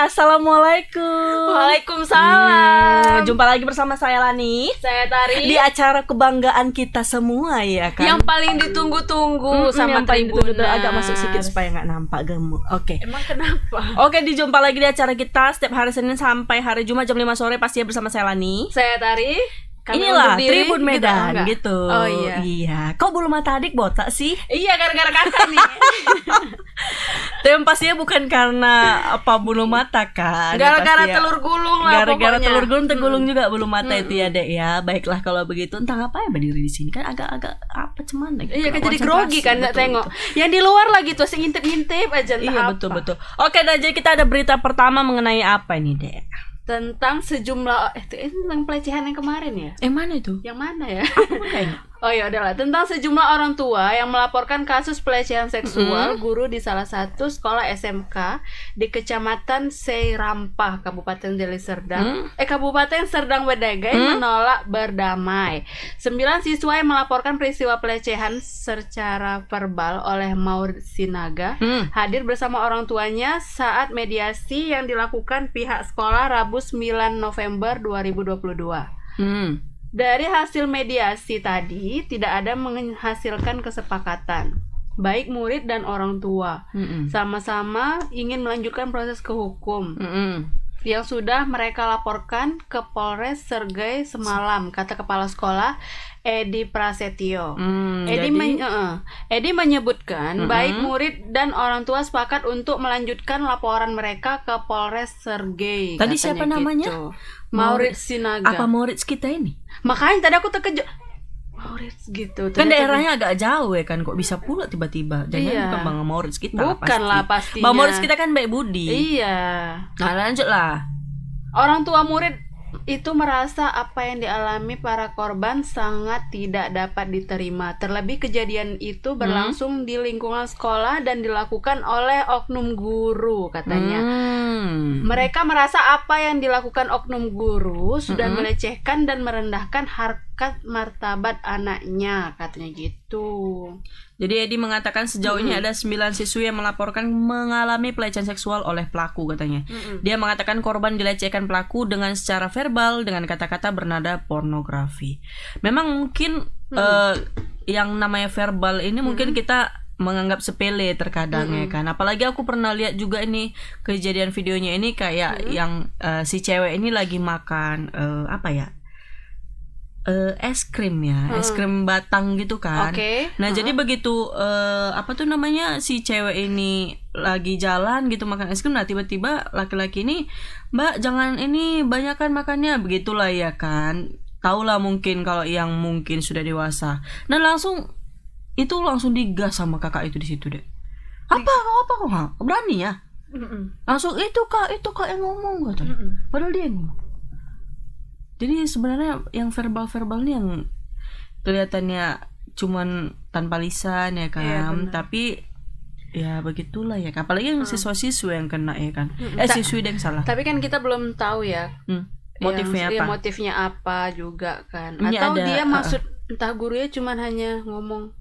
assalamualaikum. Waalaikumsalam. Jumpa lagi bersama saya Lani. Saya Tari. Di acara kebanggaan kita semua ya kan. Yang paling ditunggu-tunggu sama yang paling ditunggu. Tribuners. Agak masuk sedikit supaya nggak nampak gemuk. Oke. Emang kenapa? Oke, dijumpa lagi di acara kita setiap hari Senin sampai hari Jumat jam 5 sore pasti bersama saya Lani. Saya Tari. Kami Inilah undur diri, Tribun Medan gitu. Oh iya. Iya. Kok bulu mata adik botak sih? Iya, gara-gara kakak nih. Tapi pastinya bukan karena apa bulu mata kan. Gara-gara Pasti ya. telur gulung lah Gara-gara pokoknya. telur gulung tergulung juga bulu mata itu ya Dek ya. Baiklah kalau begitu. Entah apa ya berdiri di sini kan agak-agak apa cuman lagi. Iya kan jadi grogi kan nggak tengok. Yang di luar lagi tuh ngintip-ngintip aja entah Iya apa. betul. Oke, dan jadi kita ada berita pertama mengenai apa ini Dek? Tentang sejumlah ini tentang pelecehan yang kemarin ya. Mana itu? Yang mana ya? Kayaknya. Oh ya adalah tentang sejumlah orang tua yang melaporkan kasus pelecehan seksual guru di salah satu sekolah SMK di Kecamatan Seirampah, Kabupaten Deli Serdang. Kabupaten Serdang Bedagai menolak berdamai. 9 siswa yang melaporkan peristiwa pelecehan secara verbal oleh Maur Sinaga hadir bersama orang tuanya saat mediasi yang dilakukan pihak sekolah Rabu 9 November 2022. Dari hasil mediasi tadi tidak ada menghasilkan kesepakatan. Baik murid dan orang tua sama-sama ingin melanjutkan proses ke hukum yang sudah mereka laporkan ke Polres Sergei semalam, kata Kepala Sekolah Edi Prasetyo. Edi menyebutkan baik murid dan orang tua sepakat untuk melanjutkan laporan mereka ke Polres Sergei. Tadi siapa namanya? Maurits Sinaga. Apa Maurits kita ini? Makanya tadi aku terkejut. Maurits gitu. Kan daerahnya agak jauh ya kan, kok bisa pula tiba-tiba. Jangan bukan Bang Maurits kita. Bukan lah pastinya. Bang Maurits kita kan baik budi. Iya. Nah lanjutlah. Orang tua murid itu merasa apa yang dialami para korban sangat tidak dapat diterima. Terlebih kejadian itu berlangsung di lingkungan sekolah dan dilakukan oleh oknum guru katanya. Mereka merasa apa yang dilakukan oknum guru sudah melecehkan dan merendahkan harkat martabat anaknya, katanya gitu. Jadi Edi mengatakan sejauh ini ada 9 siswi yang melaporkan mengalami pelecehan seksual oleh pelaku katanya. Dia mengatakan korban dilecehkan pelaku dengan secara verbal dengan kata-kata bernada pornografi. Memang mungkin yang namanya verbal ini mungkin kita menganggap sepele terkadang ya kan. Apalagi aku pernah lihat juga ini kejadian videonya ini kayak yang si cewek ini lagi makan apa ya? Es krim ya, es krim batang gitu kan. Nah jadi begitu apa tuh namanya si cewek ini lagi jalan gitu makan es krim, nah tiba-tiba laki-laki ini, Mbak jangan ini banyakan makannya, begitulah ya kan. Taulah mungkin kalau yang mungkin sudah dewasa. Nah langsung digas sama kakak itu di situ deh. Apa kok nggak berani ya? Langsung itu kak yang ngomong katanya. Padahal dia yang ngomong. Jadi sebenarnya yang verbal ini yang kelihatannya cuman tanpa lisan ya kan, tapi ya begitulah ya kan. Apalagi yang siswa-siswa yang kena ya kan. Siswi yang salah. Tapi kan kita belum tahu ya. Motifnya apa juga kan. Atau dia maksud entah gurunya cuman hanya ngomong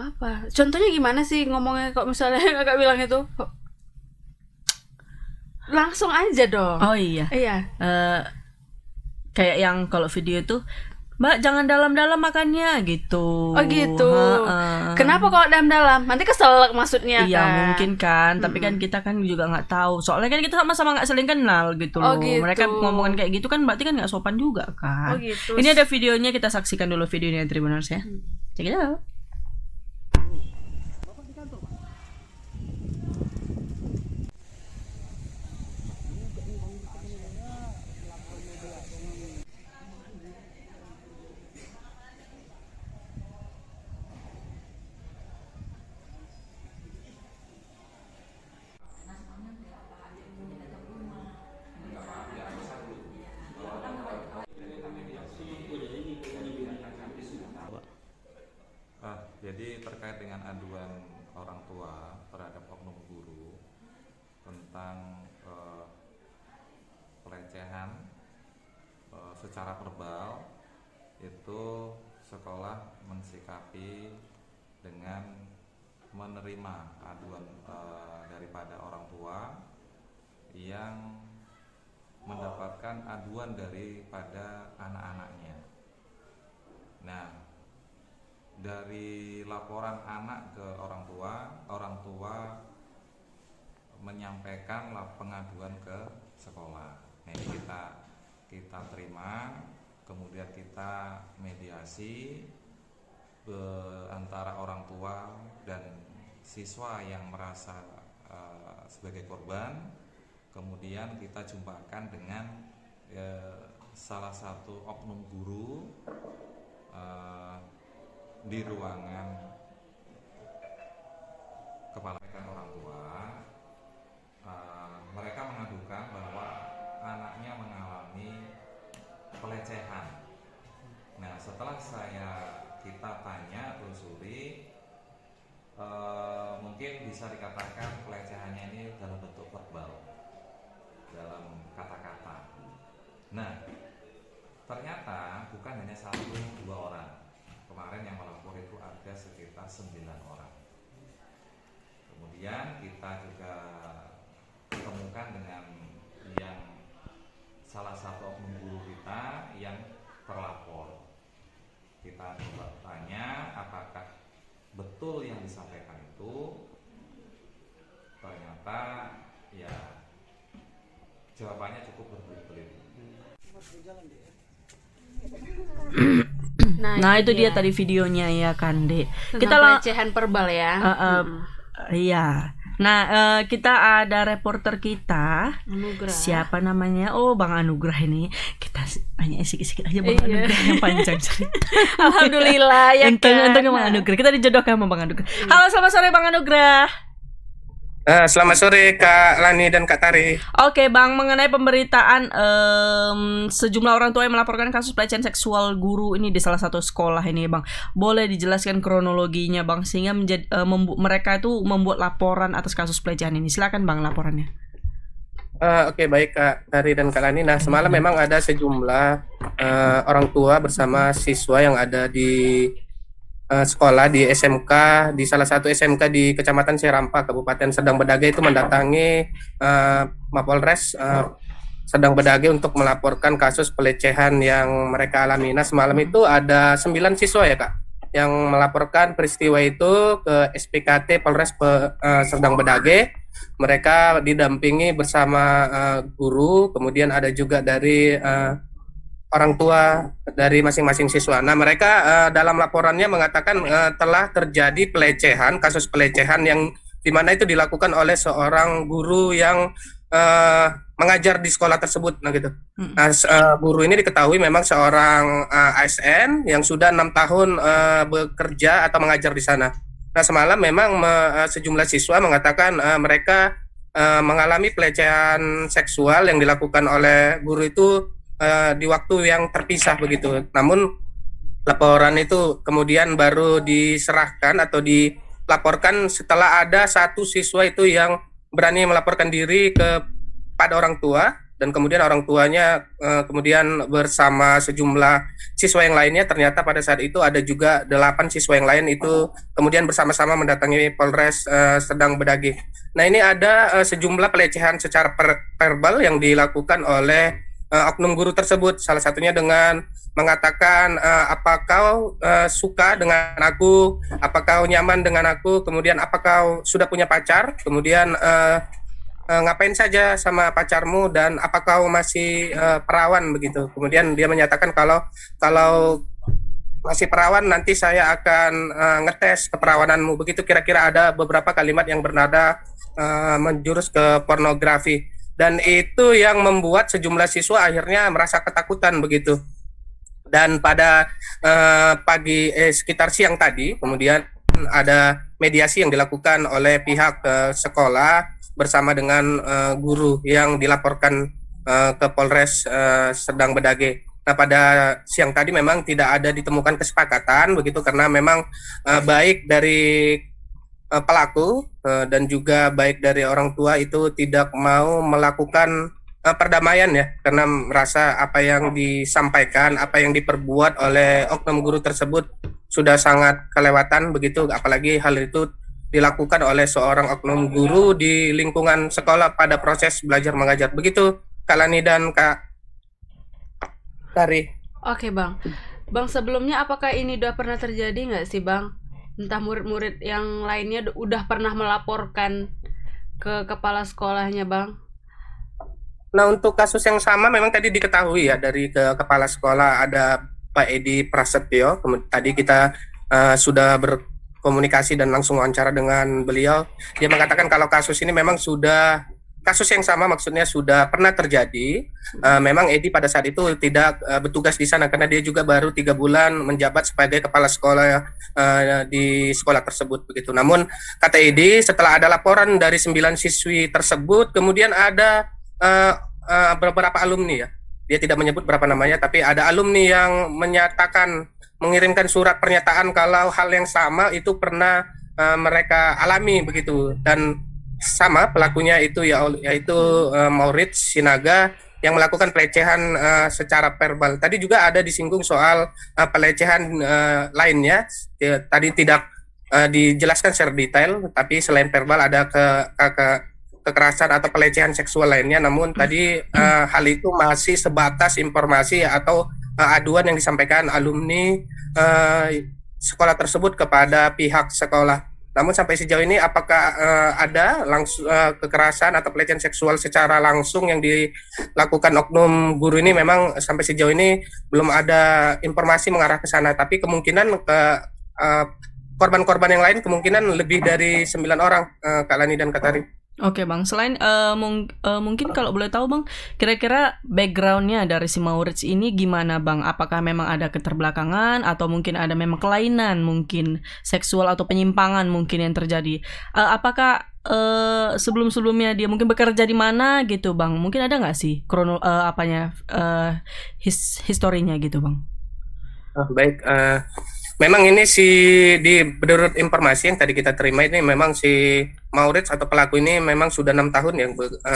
apa. Contohnya gimana sih ngomongnya kok misalnya kakak bilang itu? Langsung aja dong. Oh iya. Kayak yang kalau video itu, Mbak jangan dalam-dalam makannya gitu. Oh gitu. Kenapa kalau dalam-dalam? Nanti keselak maksudnya iya, kan? Iya mungkin kan. Tapi kan kita kan juga nggak tahu. Soalnya kan kita sama-sama nggak saling kenal gitu loh. Gitu. Mereka ngomongin kayak gitu kan berarti kan nggak sopan juga kan. Gitu. Ini ada videonya, kita saksikan dulu videonya Tribuners ya. Check it out. Jadi terkait dengan aduan orang tua terhadap oknum guru tentang pelecehan secara verbal, itu sekolah mensikapi dengan menerima aduan daripada orang tua yang mendapatkan aduan daripada anak-anaknya. Nah, dari laporan anak ke orang tua menyampaikan pengaduan ke sekolah. Nah, ini kita terima, kemudian kita mediasi antara orang tua dan siswa yang merasa sebagai korban. Kemudian kita jumpakan dengan salah satu oknum guru di ruangan kepala orang tua. Mereka mengadukan bahwa anaknya mengalami pelecehan. Nah, setelah kita tanya, telusuri, mungkin bisa dikatakan pelecehannya ini dalam bentuk verbal, dalam kata-kata. Nah, ternyata bukan hanya 1-2 orang. Kemarin yang melapor itu ada sekitar 9 orang. Kemudian kita juga ketemukan dengan yang salah satu oknum guru kita yang terlapor. Kita coba tanya apakah betul yang disampaikan itu. Ternyata ya jawabannya cukup berbelit-belit. Nah, itu dia tadi videonya ya kan, Dek. Kita pelecehan verbal ya. Iya. Nah, kita ada reporter kita. Anugrah. Siapa namanya? Oh, Bang Anugrah ini. Kita tanya sedikit aja Bang Anugrah yang panjang cerita. Alhamdulillah ya kan. Untung Bang Anugrah. Kita dijodohkan sama Bang Anugrah. Halo, selamat sore Bang Anugrah. Selamat sore Kak Lani dan Kak Tari. Oke Bang, mengenai pemberitaan sejumlah orang tua yang melaporkan kasus pelecehan seksual guru ini di salah satu sekolah ini Bang, boleh dijelaskan kronologinya Bang, sehingga mereka itu membuat laporan atas kasus pelecehan ini. Silakan Bang laporannya. Oke, baik Kak Tari dan Kak Lani. Nah, semalam memang ada sejumlah orang tua bersama siswa yang ada di sekolah di SMK, di salah satu SMK di Kecamatan Serampa, Kabupaten Sedang Bedage itu mendatangi Mapolres Sedang Bedage untuk melaporkan kasus pelecehan yang mereka alami. Nah, semalam itu ada 9 siswa ya Kak yang melaporkan peristiwa itu ke SPKT Polres Sedang Bedage. Mereka didampingi bersama guru, kemudian ada juga dari orang tua dari masing-masing siswa. Nah, mereka dalam laporannya mengatakan telah terjadi kasus pelecehan yang dimana itu dilakukan oleh seorang guru yang mengajar di sekolah tersebut. Nah, gitu. Nah, guru ini diketahui memang seorang ASN yang sudah 6 tahun bekerja atau mengajar di sana. Nah, semalam memang sejumlah siswa mengatakan mereka mengalami pelecehan seksual yang dilakukan oleh guru itu di waktu yang terpisah begitu. Namun laporan itu kemudian baru diserahkan atau dilaporkan setelah ada satu siswa itu yang berani melaporkan diri kepada orang tua, dan kemudian orang tuanya kemudian bersama sejumlah siswa yang lainnya, ternyata pada saat itu ada juga 8 siswa yang lain itu kemudian bersama-sama mendatangi Polres Sedang Bedage. Nah, ini ada sejumlah pelecehan secara verbal yang dilakukan oleh oknum guru tersebut, salah satunya dengan mengatakan apa kau suka dengan aku, apa kau nyaman dengan aku, kemudian apa kau sudah punya pacar, kemudian ngapain saja sama pacarmu, dan apa kau masih perawan begitu. Kemudian dia menyatakan kalau masih perawan nanti saya akan ngetes keperawananmu, begitu. Kira-kira ada beberapa kalimat yang bernada menjurus ke pornografi. Dan itu yang membuat sejumlah siswa akhirnya merasa ketakutan begitu. Dan pada sekitar siang tadi, kemudian ada mediasi yang dilakukan oleh pihak sekolah bersama dengan guru yang dilaporkan ke Polres Sedang Bedage. Nah, pada siang tadi memang tidak ada ditemukan kesepakatan begitu, karena memang baik dari pelaku dan juga baik dari orang tua itu tidak mau melakukan perdamaian ya, karena merasa apa yang disampaikan, apa yang diperbuat oleh oknum guru tersebut sudah sangat kelewatan begitu, apalagi hal itu dilakukan oleh seorang oknum guru di lingkungan sekolah pada proses belajar mengajar. Begitu Kak Lani dan Kak Tari. Oke bang. Bang, sebelumnya apakah ini udah pernah terjadi nggak sih bang? Entah murid-murid yang lainnya udah pernah melaporkan ke kepala sekolahnya bang? Nah, untuk kasus yang sama memang tadi diketahui ya dari ke kepala sekolah ada Pak Edi Prasetyo. Tadi kita sudah berkomunikasi dan langsung wawancara dengan beliau. Dia mengatakan kalau kasus ini memang sudah kasus yang sama, maksudnya sudah pernah terjadi. Memang Edi pada saat itu tidak bertugas di sana karena dia juga baru 3 bulan menjabat sebagai kepala sekolah di sekolah tersebut begitu. Namun kata Edi, setelah ada laporan dari 9 siswi tersebut, kemudian ada beberapa alumni ya. Dia tidak menyebut berapa namanya, tapi ada alumni yang menyatakan mengirimkan surat pernyataan kalau hal yang sama itu pernah mereka alami begitu, dan sama pelakunya itu yaitu Maurits Sinaga yang melakukan pelecehan secara verbal. Tadi juga ada disinggung soal pelecehan lainnya. Tadi tidak dijelaskan secara detail, tapi selain verbal ada kekerasan atau pelecehan seksual lainnya. Namun tadi hal itu masih sebatas informasi atau aduan yang disampaikan alumni sekolah tersebut kepada pihak sekolah. Namun sampai sejauh ini apakah ada langsung kekerasan atau pelecehan seksual secara langsung yang dilakukan oknum guru ini, memang sampai sejauh ini belum ada informasi mengarah ke sana, tapi kemungkinan korban-korban yang lain kemungkinan lebih dari 9 orang, Kak Lani dan Kak Tari. Oke bang, selain mungkin kalau boleh tahu bang, kira-kira backgroundnya dari si Maurits ini gimana bang? Apakah memang ada keterbelakangan atau mungkin ada memang kelainan, mungkin seksual atau penyimpangan mungkin yang terjadi? Apakah sebelum-sebelumnya dia mungkin bekerja di mana gitu bang? Mungkin ada nggak sih historinya gitu bang? Baik. Memang ini menurut informasi yang tadi kita terima ini memang si Maurits atau pelaku ini memang sudah 6 tahun yang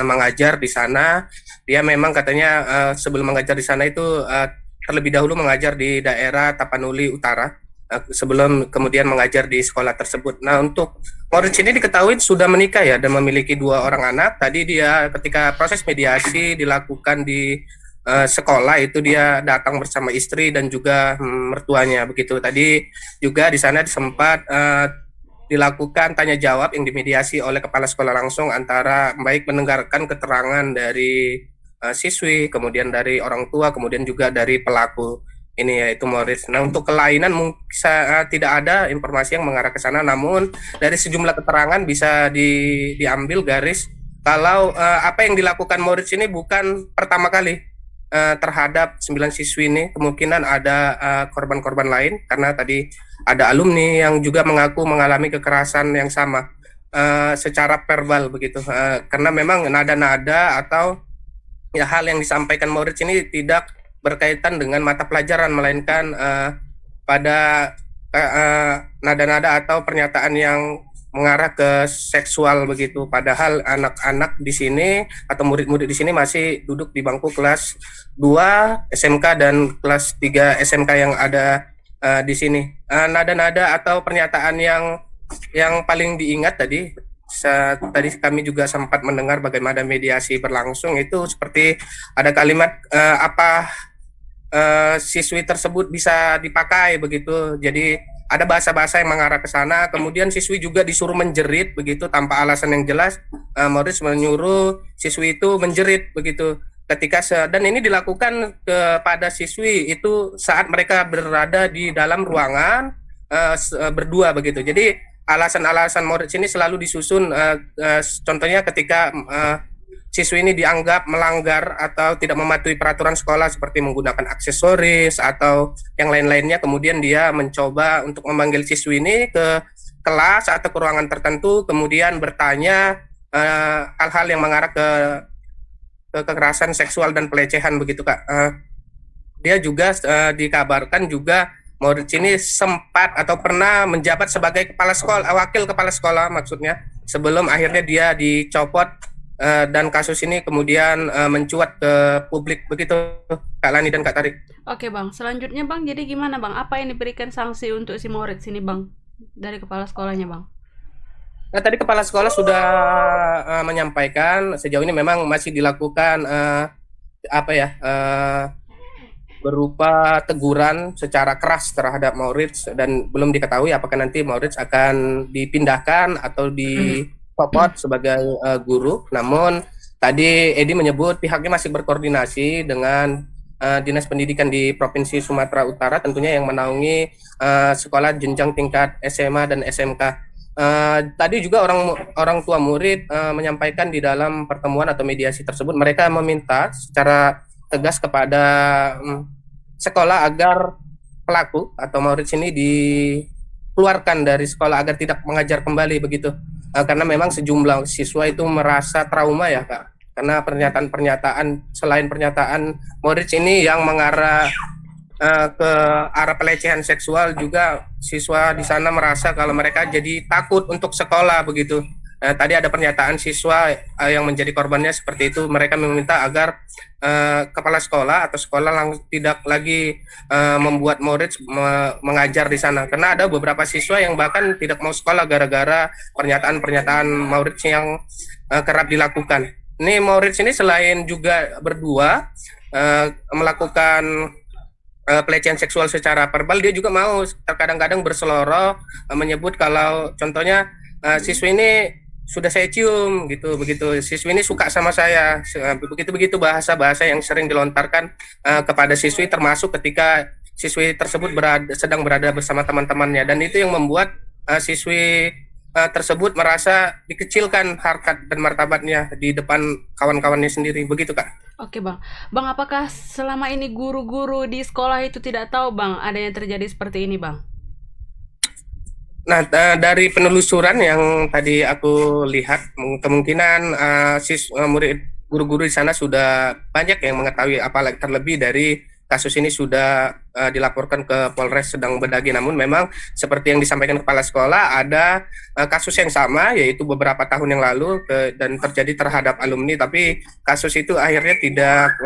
mengajar di sana. Dia memang katanya sebelum mengajar di sana itu terlebih dahulu mengajar di daerah Tapanuli Utara sebelum kemudian mengajar di sekolah tersebut. Nah, untuk Maurits ini diketahui sudah menikah ya dan memiliki 2 orang anak. Tadi dia ketika proses mediasi dilakukan di sekolah itu dia datang bersama istri dan juga mertuanya begitu. Tadi juga di sana sempat dilakukan tanya jawab yang dimediasi oleh kepala sekolah langsung antara baik mendengarkan keterangan dari siswi, kemudian dari orang tua, kemudian juga dari pelaku ini yaitu Maurits. Nah, untuk kelainan tidak ada informasi yang mengarah ke sana, namun dari sejumlah keterangan bisa diambil garis kalau apa yang dilakukan Maurits ini bukan pertama kali terhadap 9 siswi ini. Kemungkinan ada korban-korban lain karena tadi ada alumni yang juga mengaku mengalami kekerasan yang sama secara verbal begitu, karena memang nada-nada atau ya hal yang disampaikan Maurits ini tidak berkaitan dengan mata pelajaran, melainkan pada nada-nada atau pernyataan yang mengarah ke seksual begitu. Padahal anak-anak di sini atau murid-murid di sini masih duduk di bangku kelas 2 SMK dan kelas 3 SMK yang ada di sini. Nada-nada atau pernyataan yang paling diingat tadi kami juga sempat mendengar bagaimana mediasi berlangsung, itu seperti ada kalimat siswi tersebut bisa dipakai begitu. Jadi ada bahasa-bahasa yang mengarah ke sana. Kemudian siswi juga disuruh menjerit begitu tanpa alasan yang jelas. Maurits menyuruh siswi itu menjerit begitu. Dan ini dilakukan kepada siswi itu saat mereka berada di dalam ruangan berdua begitu. Jadi alasan-alasan Maurits ini selalu disusun. Contohnya ketika siswi ini dianggap melanggar atau tidak mematuhi peraturan sekolah seperti menggunakan aksesoris atau yang lain-lainnya, kemudian dia mencoba untuk memanggil siswi ini ke kelas atau ke ruangan tertentu, kemudian bertanya hal-hal yang mengarah ke kekerasan seksual dan pelecehan begitu Kak. Dia juga dikabarkan juga Maurits ini sempat atau pernah menjabat sebagai wakil kepala sekolah maksudnya, sebelum akhirnya dia dicopot dan kasus ini kemudian mencuat ke publik begitu Kak Lani dan Kak Tari. Oke bang, selanjutnya bang, jadi gimana bang? Apa yang diberikan sanksi untuk si Maurits ini bang dari kepala sekolahnya bang? Nah, tadi kepala sekolah sudah menyampaikan sejauh ini memang masih dilakukan apa ya berupa teguran secara keras terhadap Maurits dan belum diketahui apakah nanti Maurits akan dipindahkan atau dicopot sebagai guru. Namun tadi Edi menyebut pihaknya masih berkoordinasi dengan Dinas Pendidikan di Provinsi Sumatera Utara tentunya yang menaungi sekolah jenjang tingkat SMA dan SMK. Tadi juga orang tua murid menyampaikan di dalam pertemuan atau mediasi tersebut mereka meminta secara tegas kepada sekolah agar pelaku atau Maurits ini dikeluarkan dari sekolah agar tidak mengajar kembali begitu. Karena memang sejumlah siswa itu merasa trauma ya Kak. Karena pernyataan selain pernyataan Maurits ini yang mengarah ke arah pelecehan seksual juga siswa di sana merasa kalau mereka jadi takut untuk sekolah begitu. Tadi ada pernyataan siswa yang menjadi korbannya seperti itu. Mereka meminta agar kepala sekolah atau sekolah tidak lagi membuat Maurits mengajar di sana. Karena ada beberapa siswa yang bahkan tidak mau sekolah gara-gara pernyataan-pernyataan Maurits yang kerap dilakukan. Ini Maurits ini selain juga berdua melakukan pelecehan seksual secara verbal, dia juga mau terkadang-kadang berseloroh menyebut kalau contohnya siswi ini sudah saya cium gitu begitu, siswi ini suka sama saya, begitu bahasa-bahasa yang sering dilontarkan kepada siswi termasuk ketika siswi tersebut sedang berada bersama teman-temannya, dan itu yang membuat siswi tersebut merasa dikecilkan harkat dan martabatnya di depan kawan-kawannya sendiri begitu Kak. Oke Bang, apakah selama ini guru-guru di sekolah itu tidak tahu Bang ada yang terjadi seperti ini Bang? Nah, dari penelusuran yang tadi aku lihat, kemungkinan murid guru-guru di sana sudah banyak yang mengetahui, apalagi terlebih dari kasus ini sudah dilaporkan ke Polres Sedang Bedagi. Namun memang seperti yang disampaikan kepala sekolah, ada kasus yang sama, yaitu beberapa tahun yang lalu dan terjadi terhadap alumni, tapi kasus itu akhirnya tidak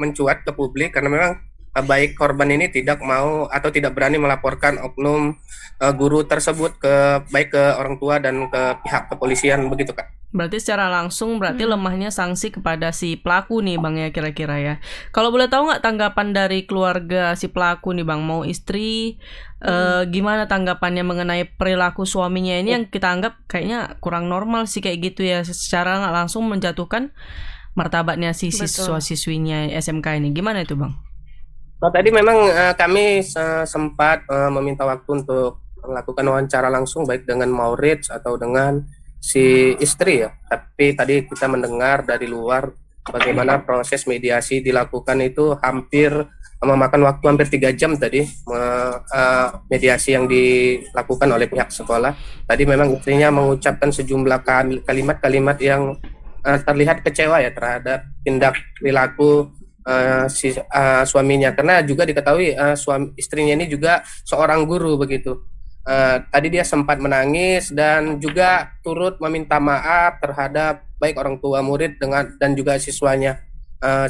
mencuat ke publik karena memang baik korban ini tidak mau atau tidak berani melaporkan oknum guru tersebut baik ke orang tua dan ke pihak kepolisian begitu Kak. Berarti secara langsung lemahnya sanksi kepada si pelaku nih Bang ya kira-kira ya. Kalau boleh tahu nggak tanggapan dari keluarga si pelaku nih Bang, mau istri gimana tanggapannya mengenai perilaku suaminya ini yang kita anggap kayaknya kurang normal sih kayak gitu ya, secara nggak langsung menjatuhkan martabatnya si siswa-siswinya SMK ini. Gimana itu Bang? Nah, tadi memang kami sempat meminta waktu untuk melakukan wawancara langsung baik dengan Maurits atau dengan si istri ya. Tapi tadi kita mendengar dari luar bagaimana proses mediasi dilakukan itu hampir memakan waktu hampir 3 jam tadi mediasi yang dilakukan oleh pihak sekolah. Tadi memang istrinya mengucapkan sejumlah kalimat-kalimat yang terlihat kecewa ya terhadap tindak perilaku suaminya, karena juga diketahui istrinya ini juga seorang guru begitu. Tadi dia sempat menangis dan juga turut meminta maaf terhadap baik orang tua murid dan juga siswanya,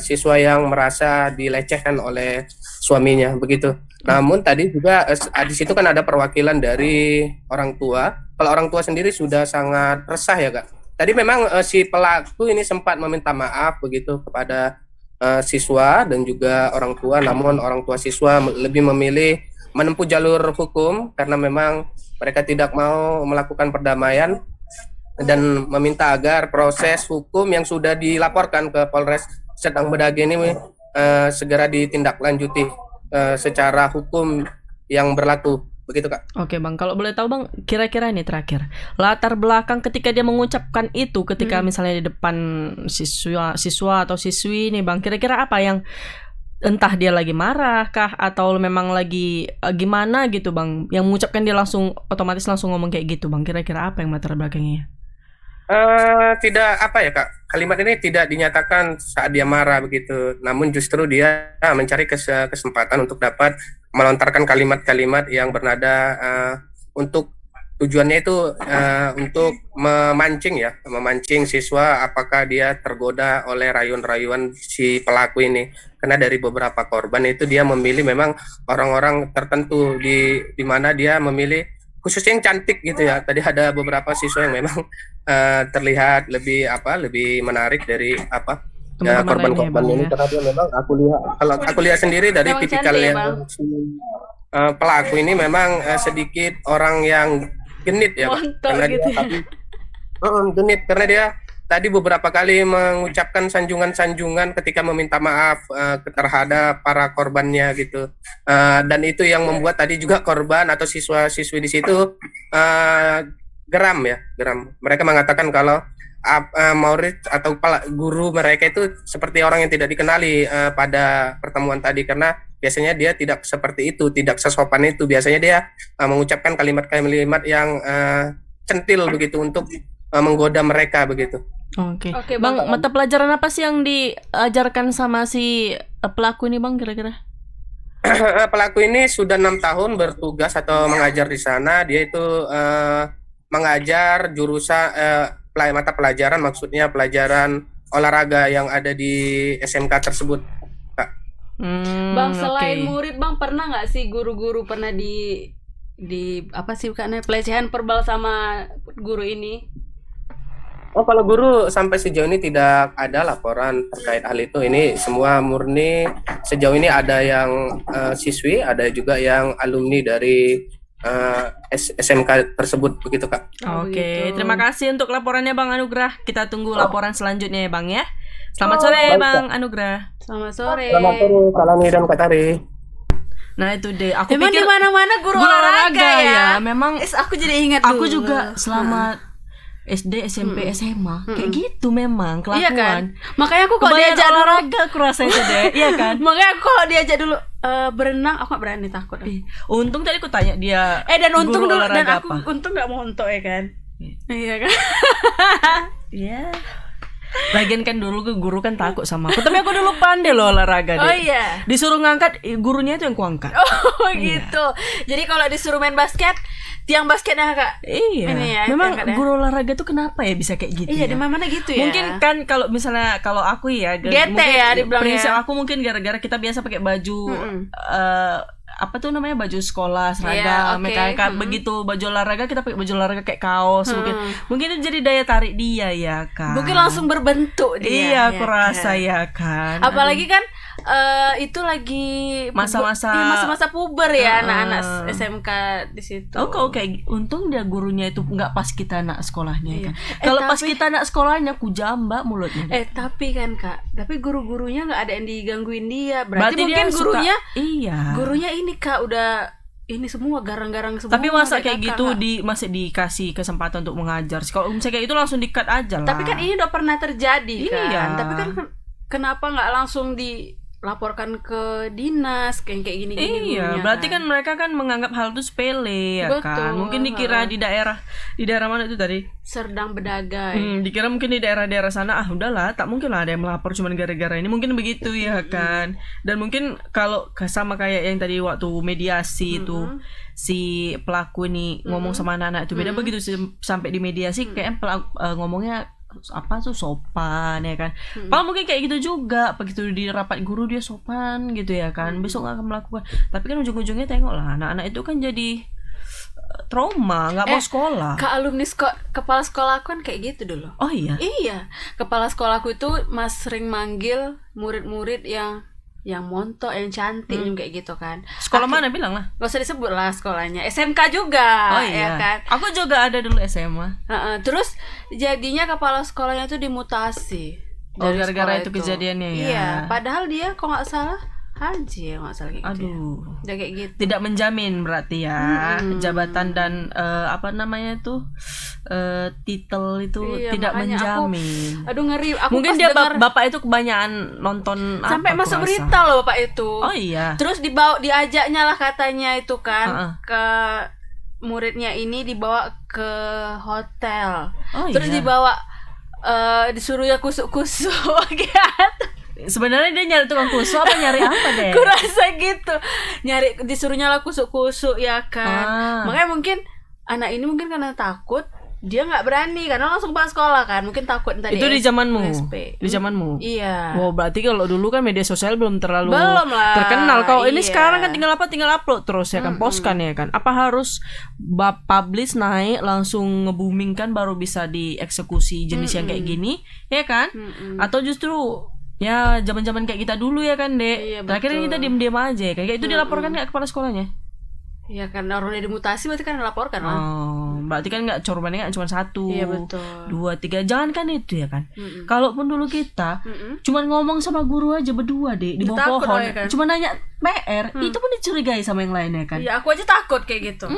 siswa yang merasa dilecehkan oleh suaminya begitu. Namun tadi juga di situ kan ada perwakilan dari orang tua. Kalau orang tua sendiri sudah sangat resah ya Kak. Tadi memang si pelaku ini sempat meminta maaf begitu kepada siswa dan juga orang tua, namun orang tua siswa lebih memilih menempuh jalur hukum karena memang mereka tidak mau melakukan perdamaian dan meminta agar proses hukum yang sudah dilaporkan ke Polres Sedang Bedagi ini segera ditindaklanjuti secara hukum yang berlaku. Begitu Kak. Oke Bang, kalau boleh tahu Bang, kira-kira ini terakhir latar belakang ketika dia mengucapkan itu, ketika misalnya di depan siswa atau siswi nih Bang, kira-kira apa yang entah dia lagi marah kah atau memang lagi gimana gitu Bang, yang mengucapkan dia otomatis langsung ngomong kayak gitu Bang, kira-kira apa yang latar belakangnya? Tidak apa ya Kak, kalimat ini tidak dinyatakan saat dia marah begitu, namun justru dia mencari kesempatan untuk dapat melontarkan kalimat-kalimat yang bernada untuk tujuannya itu untuk memancing siswa apakah dia tergoda oleh rayuan-rayuan si pelaku ini, karena dari beberapa korban itu dia memilih memang orang-orang tertentu di mana dia memilih khususnya yang cantik gitu ya. Tadi ada beberapa siswa yang memang terlihat lebih menarik dari Teman-teman korban-korban lainnya, ini, Bang, ya. karena dia memang aku lihat sendiri dari Memang tipikal cantik ya, yang Bang? pelaku ini memang sedikit orang yang genit ya, Pak. Montok Karena gitu dia genit karena dia tadi beberapa kali mengucapkan sanjungan-sanjungan ketika meminta maaf terhadap para korbannya gitu. Dan itu yang membuat tadi juga korban atau siswa-siswi di situ geram. Mereka mengatakan kalau murid atau guru mereka itu seperti orang yang tidak dikenali pada pertemuan tadi, karena biasanya dia tidak seperti itu, tidak sesopan itu. Biasanya dia mengucapkan kalimat-kalimat yang centil begitu untuk menggoda mereka begitu. Oke. Oke, Bang, Bang. mata pelajaran apa sih yang diajarkan sama si pelaku ini, Bang, kira-kira? Pelaku ini sudah 6 tahun bertugas atau mengajar di sana. Dia itu mengajar jurusan mata pelajaran, maksudnya pelajaran olahraga yang ada di SMK tersebut, Kak. Bang, selain oke. murid, Bang, pernah nggak sih guru-guru pernah di apa sih bukannya pelecehan verbal sama guru ini? Oh, kalau guru sampai sejauh ini tidak ada laporan terkait hal itu. Ini semua murni sejauh ini ada yang siswi, ada juga yang alumni dari SMK tersebut begitu, Kak. Oh, Oke, begitu. terima kasih untuk laporannya, Bang Anugrah. Kita tunggu laporan selanjutnya ya, Bang, ya. Selamat sore, baik, Bang Anugrah. Selamat sore. Selamat sore, Kalani dan Kak Tari. Nah, itu deh. Aku Emang di pikir mana-mana guru olahraga ya. Memang Aku jadi ingat aku dulu. juga selama SD, SMP, SMA kayak gitu memang Iya kan? kelakuan. Makanya aku kalau Kebanyakan diajak dulu, olahraga aku rasa itu deh, iya kan? makanya aku kalau diajak dulu berenang, aku gak berani, takut. Untung tadi aku tanya dia. Dan untung guru dulu, dan olahraga aku apa? untung gak mau untuk ya kan. Iya kan? Iya. Lagian kan dulu ke guru kan takut sama aku. Tapi aku dulu pandai loh olahraga deh. Oh iya. Disuruh ngangkat, gurunya itu yang kuangkat. Oh gitu. Jadi kalau disuruh main basket, tiang basketnya Kak. Iya. Ini ya, Memang diangkat ya. guru olahraga tuh kenapa ya bisa kayak gitu? Iya, ya? di mana gitu ya. Mungkin kan kalau misalnya kalau aku ya Gete mungkin ya dibilang prinsip ya. aku mungkin gara-gara kita biasa pakai baju apa tuh namanya, baju sekolah Iya, seragam, oke. kayak begitu baju olahraga kita pakai baju olahraga kayak kaos, mungkin itu jadi daya tarik dia ya kan. Mungkin langsung berbentuk dia. Iya, aku ya rasa kan? ya kan. Apalagi kan itu lagi Masa-masa- iya, masa-masa puber ya anak-anak SMK di situ. Oh, kok kayak untung dia gurunya itu nggak pas kita anak sekolahnya Iya. kan. Kalau pas tapi- kita anak sekolahnya aku jambak mulutnya. Tapi kan Kak, tapi guru-gurunya nggak ada yang digangguin dia. Berarti dia mungkin suka- gurunya iya. gurunya ini Kak udah ini semua garang-garang semua. Tapi masa ada kayak kakak, gitu Kak. masih dikasih kesempatan untuk mengajar sih. Kalau misalnya kayak itu langsung di-cut aja lah. Tapi kan ini udah pernah terjadi kan. Iya. Tapi kan kenapa nggak langsung dilaporkan ke dinas kayak gini-gini Iya, gurunya, berarti kan mereka kan menganggap hal itu sepele ya Betul, kan. Mungkin dikira di daerah mana itu tadi? Serdang Bedagai. Dikira mungkin di daerah-daerah sana udahlah, tak mungkin lah ada yang melapor cuman gara-gara ini. Mungkin begitu ya kan. Dan mungkin kalau sama kayak yang tadi waktu mediasi itu si pelaku ini ngomong sama anak-anak itu beda begitu sampai di mediasi kayak ngomongnya apa tuh sopan ya kan. Padahal mungkin kayak gitu juga begitu di rapat guru dia sopan gitu ya kan. Besok nggak akan melakukan. Tapi kan ujung-ujungnya tengok lah anak-anak itu kan jadi trauma, nggak mau sekolah. Kak alumni kepala sekolah aku kan kayak gitu dulu. Oh iya. Iya, kepala sekolahku itu sering manggil murid-murid yang montok, yang cantik kayak gitu kan. Sekolah mana bilang lah. Gak usah disebut lah sekolahnya. SMK juga, Oh iya. ya kan. Aku juga ada dulu SMA. Terus jadinya kepala sekolahnya tuh dimutasi. Oh, dari gara-gara sekolah itu kejadiannya ya. Iya, padahal dia kok nggak salah haji ya, nggak salah kayak gitu. Aduh. Udah kayak gitu. Tidak menjamin berarti ya jabatan dan apa namanya tuh titel itu Iya, tidak makanya menjamin. Aduh ngeri. Aku Mungkin pas dia dengar bapak itu kebanyakan nonton sampai apa, masuk aku rasa. berita loh bapak itu. Oh iya. Terus diajaknya lah katanya itu kan ke muridnya ini, dibawa ke hotel. Oh Terus iya. dibawa disuruh ya kusuk-kusuk gitu. Sebenarnya dia nyari tukang kusuk apa nyari apa deh? Aku rasa gitu. Disuruhnya lah kusuk-kusuk ya kan. Makanya mungkin anak ini mungkin karena takut dia nggak berani karena langsung pas sekolah kan, mungkin takut tadi. Itu di zamanmu. SP. Di zamanmu. Iya. Wow, berarti kalau dulu kan media sosial belum terlalu Belum lah. terkenal. Kalau ini Iya. sekarang kan tinggal upload terus ya kan, post kan ya kan. Apa harus publish naik langsung nge-booming kan baru bisa dieksekusi jenis yang kayak gini, ya kan? Atau justru ya zaman-zaman kayak kita dulu ya kan, Dek. Iya, Akhirnya betul. kita diem-diem aja kayak itu dilaporkan nggak kepala sekolahnya? Iya kan orang udah dimutasi berarti kan dilaporkan lah. Oh, berarti kan nggak korbannya nggak cuma 1, Iya, betul. 2, 3, jangan kan itu ya kan. Kalaupun dulu kita cuman ngomong sama guru aja berdua deh di bawah Takut pohon, ya kan? cuma nanya PR, itu pun dicurigai sama yang lain ya kan. Iya, aku aja takut kayak gitu.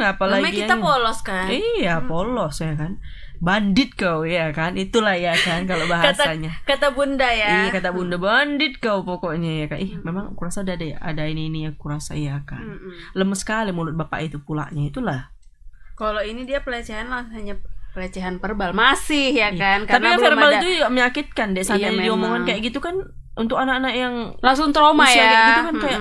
Apalagi Namanya kita yang- polos kan. Iya, polos ya kan. Bandit kau ya kan, itulah ya kan kalau bahasanya. Kata bunda ya. Iya, kata bunda, bandit kau pokoknya ya kan. Memang aku rasa ada ini aku rasa ya kan. Lemes sekali mulut bapak itu pulaknya, itulah. Kalau ini dia pelecehan lah, hanya pelecehan verbal masih ya kan. Tapi yang belum verbal ada- itu juga menyakitkan deh. Seandainya Iya, diomongan memang. kayak gitu kan untuk anak-anak yang langsung trauma usia ya. kayak gitu kan kayak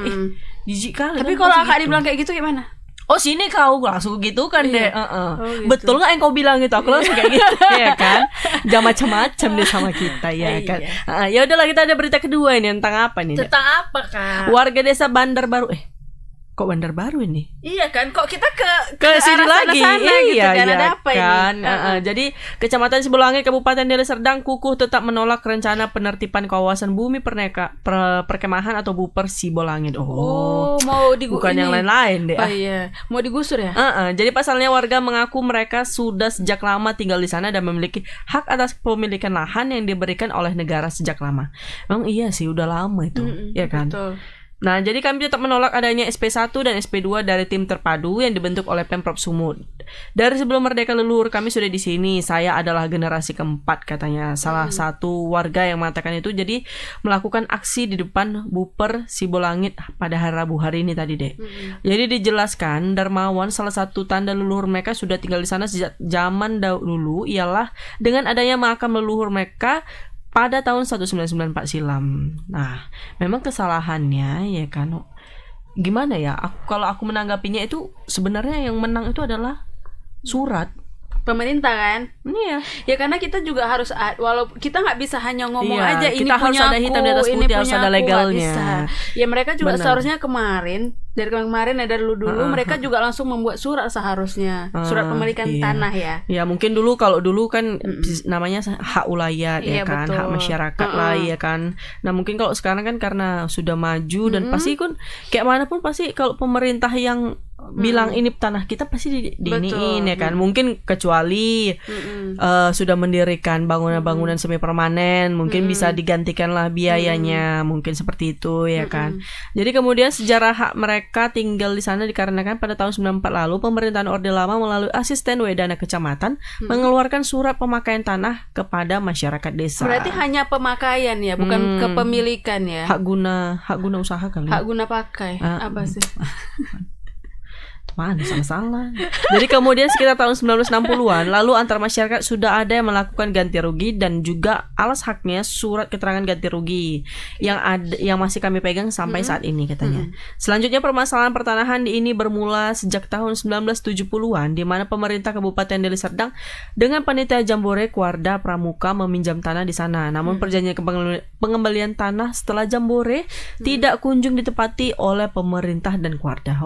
jijik kali. Tapi kan kalau pasti akak gitu. dibilang kayak gitu gimana? Oh sini kau langsung gitu kan deh. Oh, gitu. Betul nggak yang kau bilang gitu? Aku langsung kayak gitu ya kan. Jangan macam-macam deh sama kita ya kan. Ya udahlah, kita ada berita kedua ini tentang apa nih? Dek? Tentang apa kak? Warga desa Bandar Baru. Kok Bandar Baru ini? Iya kan, kok kita ke Sini arah lagi, sana-sana gitu iya, kan, iya ada apa kan? ini? Jadi Kecamatan Sibolangit Kabupaten Deli Serdang kukuh tetap menolak rencana penertiban kawasan bumi perkemahan atau Buper Sibolangit. Oh, mau bukan yang lain-lain deh. Oh iya, mau digusur ya? Jadi pasalnya warga mengaku mereka sudah sejak lama tinggal di sana dan memiliki hak atas pemilikan lahan yang diberikan oleh negara sejak lama. Memang iya sih, udah lama itu, ya kan? Betul. Nah, jadi kami tetap menolak adanya SP1 dan SP2 dari tim terpadu yang dibentuk oleh Pemprov Sumut. Dari sebelum merdeka leluhur kami sudah di sini. Saya adalah generasi keempat katanya. Salah satu warga yang mengatakan itu, jadi melakukan aksi di depan Buper Sibolangit pada hari Rabu hari ini tadi deh. Jadi dijelaskan Darmawan salah satu tanda leluhur mereka sudah tinggal di sana sejak zaman dulu ialah dengan adanya makam leluhur mereka pada tahun 1994 silam. Nah, memang kesalahannya ya kan. Gimana ya? Kalau aku menanggapinya itu sebenarnya yang menang itu adalah surat. Pemerintah kan? Iya. Ya karena kita juga harus walau kita nggak bisa hanya ngomong Iya, aja ini kita harus punya ada aku, hitam di atas ini putih, harus punya ada aku, nggak legalnya. bisa. Ya mereka juga Benar. seharusnya dari kemarin ya dari dulu mereka juga langsung membuat surat seharusnya, surat pemilikan iya. tanah ya. Ya mungkin kalau dulu kan namanya hak ulayat ya Iya, kan, betul. hak masyarakat lah ya kan. Nah mungkin kalau sekarang kan karena sudah maju dan pasti kan kayak mana pun pasti kalau pemerintah yang bilang ini tanah kita pasti diiniin ya kan. Mungkin kecuali sudah mendirikan bangunan-bangunan semi permanen, mungkin bisa digantikan lah biayanya, mungkin seperti itu ya kan. Jadi kemudian sejarah hak mereka tinggal di sana dikarenakan pada tahun 94 lalu pemerintahan Orde Lama melalui asisten Wedana Kecamatan mengeluarkan surat pemakaian tanah kepada masyarakat desa. Berarti hanya pemakaian ya, bukan kepemilikan ya. hak guna usaha kali. Hak guna pakai. Apa sih? Mana salah-salah. Jadi kemudian sekitar tahun 1960-an lalu antar masyarakat sudah ada yang melakukan ganti rugi dan juga alas haknya surat keterangan ganti rugi yang masih kami pegang sampai saat ini katanya. Selanjutnya permasalahan pertanahan di ini bermula sejak tahun 1970-an di mana pemerintah Kabupaten Deli Serdang dengan panitia Jambore Kuarda Pramuka meminjam tanah di sana. Namun perjanjian pengembalian tanah setelah Jambore tidak kunjung ditepati oleh pemerintah dan Kuarda.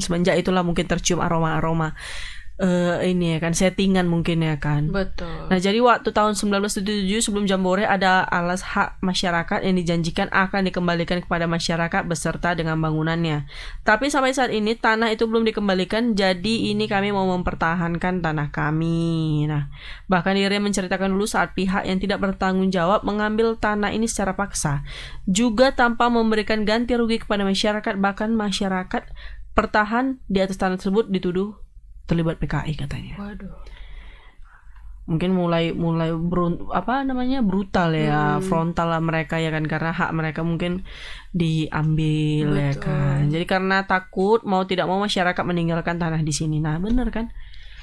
Semenjak itulah mungkin tercium aroma-aroma ini ya kan, settingan mungkin ya kan. Betul. Nah jadi waktu tahun 1977 sebelum Jambore ada alas hak masyarakat yang dijanjikan akan dikembalikan kepada masyarakat beserta dengan bangunannya. Tapi sampai saat ini tanah itu belum dikembalikan, jadi ini kami mau mempertahankan tanah kami. Nah bahkan Ire menceritakan dulu saat pihak yang tidak bertanggung jawab mengambil tanah ini secara paksa, juga tanpa memberikan ganti rugi kepada masyarakat, bahkan masyarakat pertahan di atas tanah tersebut dituduh terlibat PKI katanya. Waduh. Mungkin mulai brutal ya, frontal lah mereka ya kan, karena hak mereka mungkin diambil. Betul. Ya kan. Jadi karena takut mau tidak mau masyarakat meninggalkan tanah di sini. Nah, benar kan?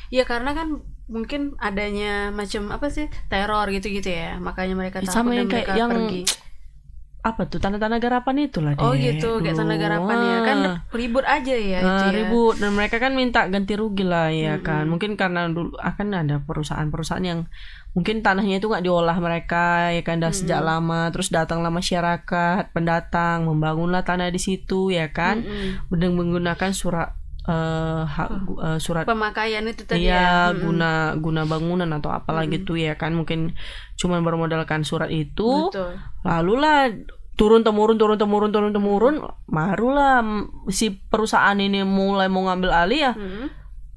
Ya karena kan mungkin adanya macam apa sih teror gitu-gitu ya, makanya mereka takut sama dan yang kayak mereka yang pergi. apa tuh tanah-tanah garapan itulah Oh deh. gitu, kayak dulu. tanah garapan ya. Kan ribut aja ya itu ya. Ribut, dan mereka kan minta ganti rugi lah ya kan. Mm-mm. Mungkin karena dulu akan ada perusahaan-perusahaan yang mungkin tanahnya itu nggak diolah mereka ya kan, dah sejak lama, terus datanglah masyarakat pendatang membangunlah tanah di situ ya kan, dengan menggunakan surat Pemakaian itu tadi iya, ya. guna bangunan atau apalah gitu ya kan, mungkin cuman bermodalkan surat itu. Betul. Lalu lah turun temurun, barulah si perusahaan ini mulai mau ngambil alih ya.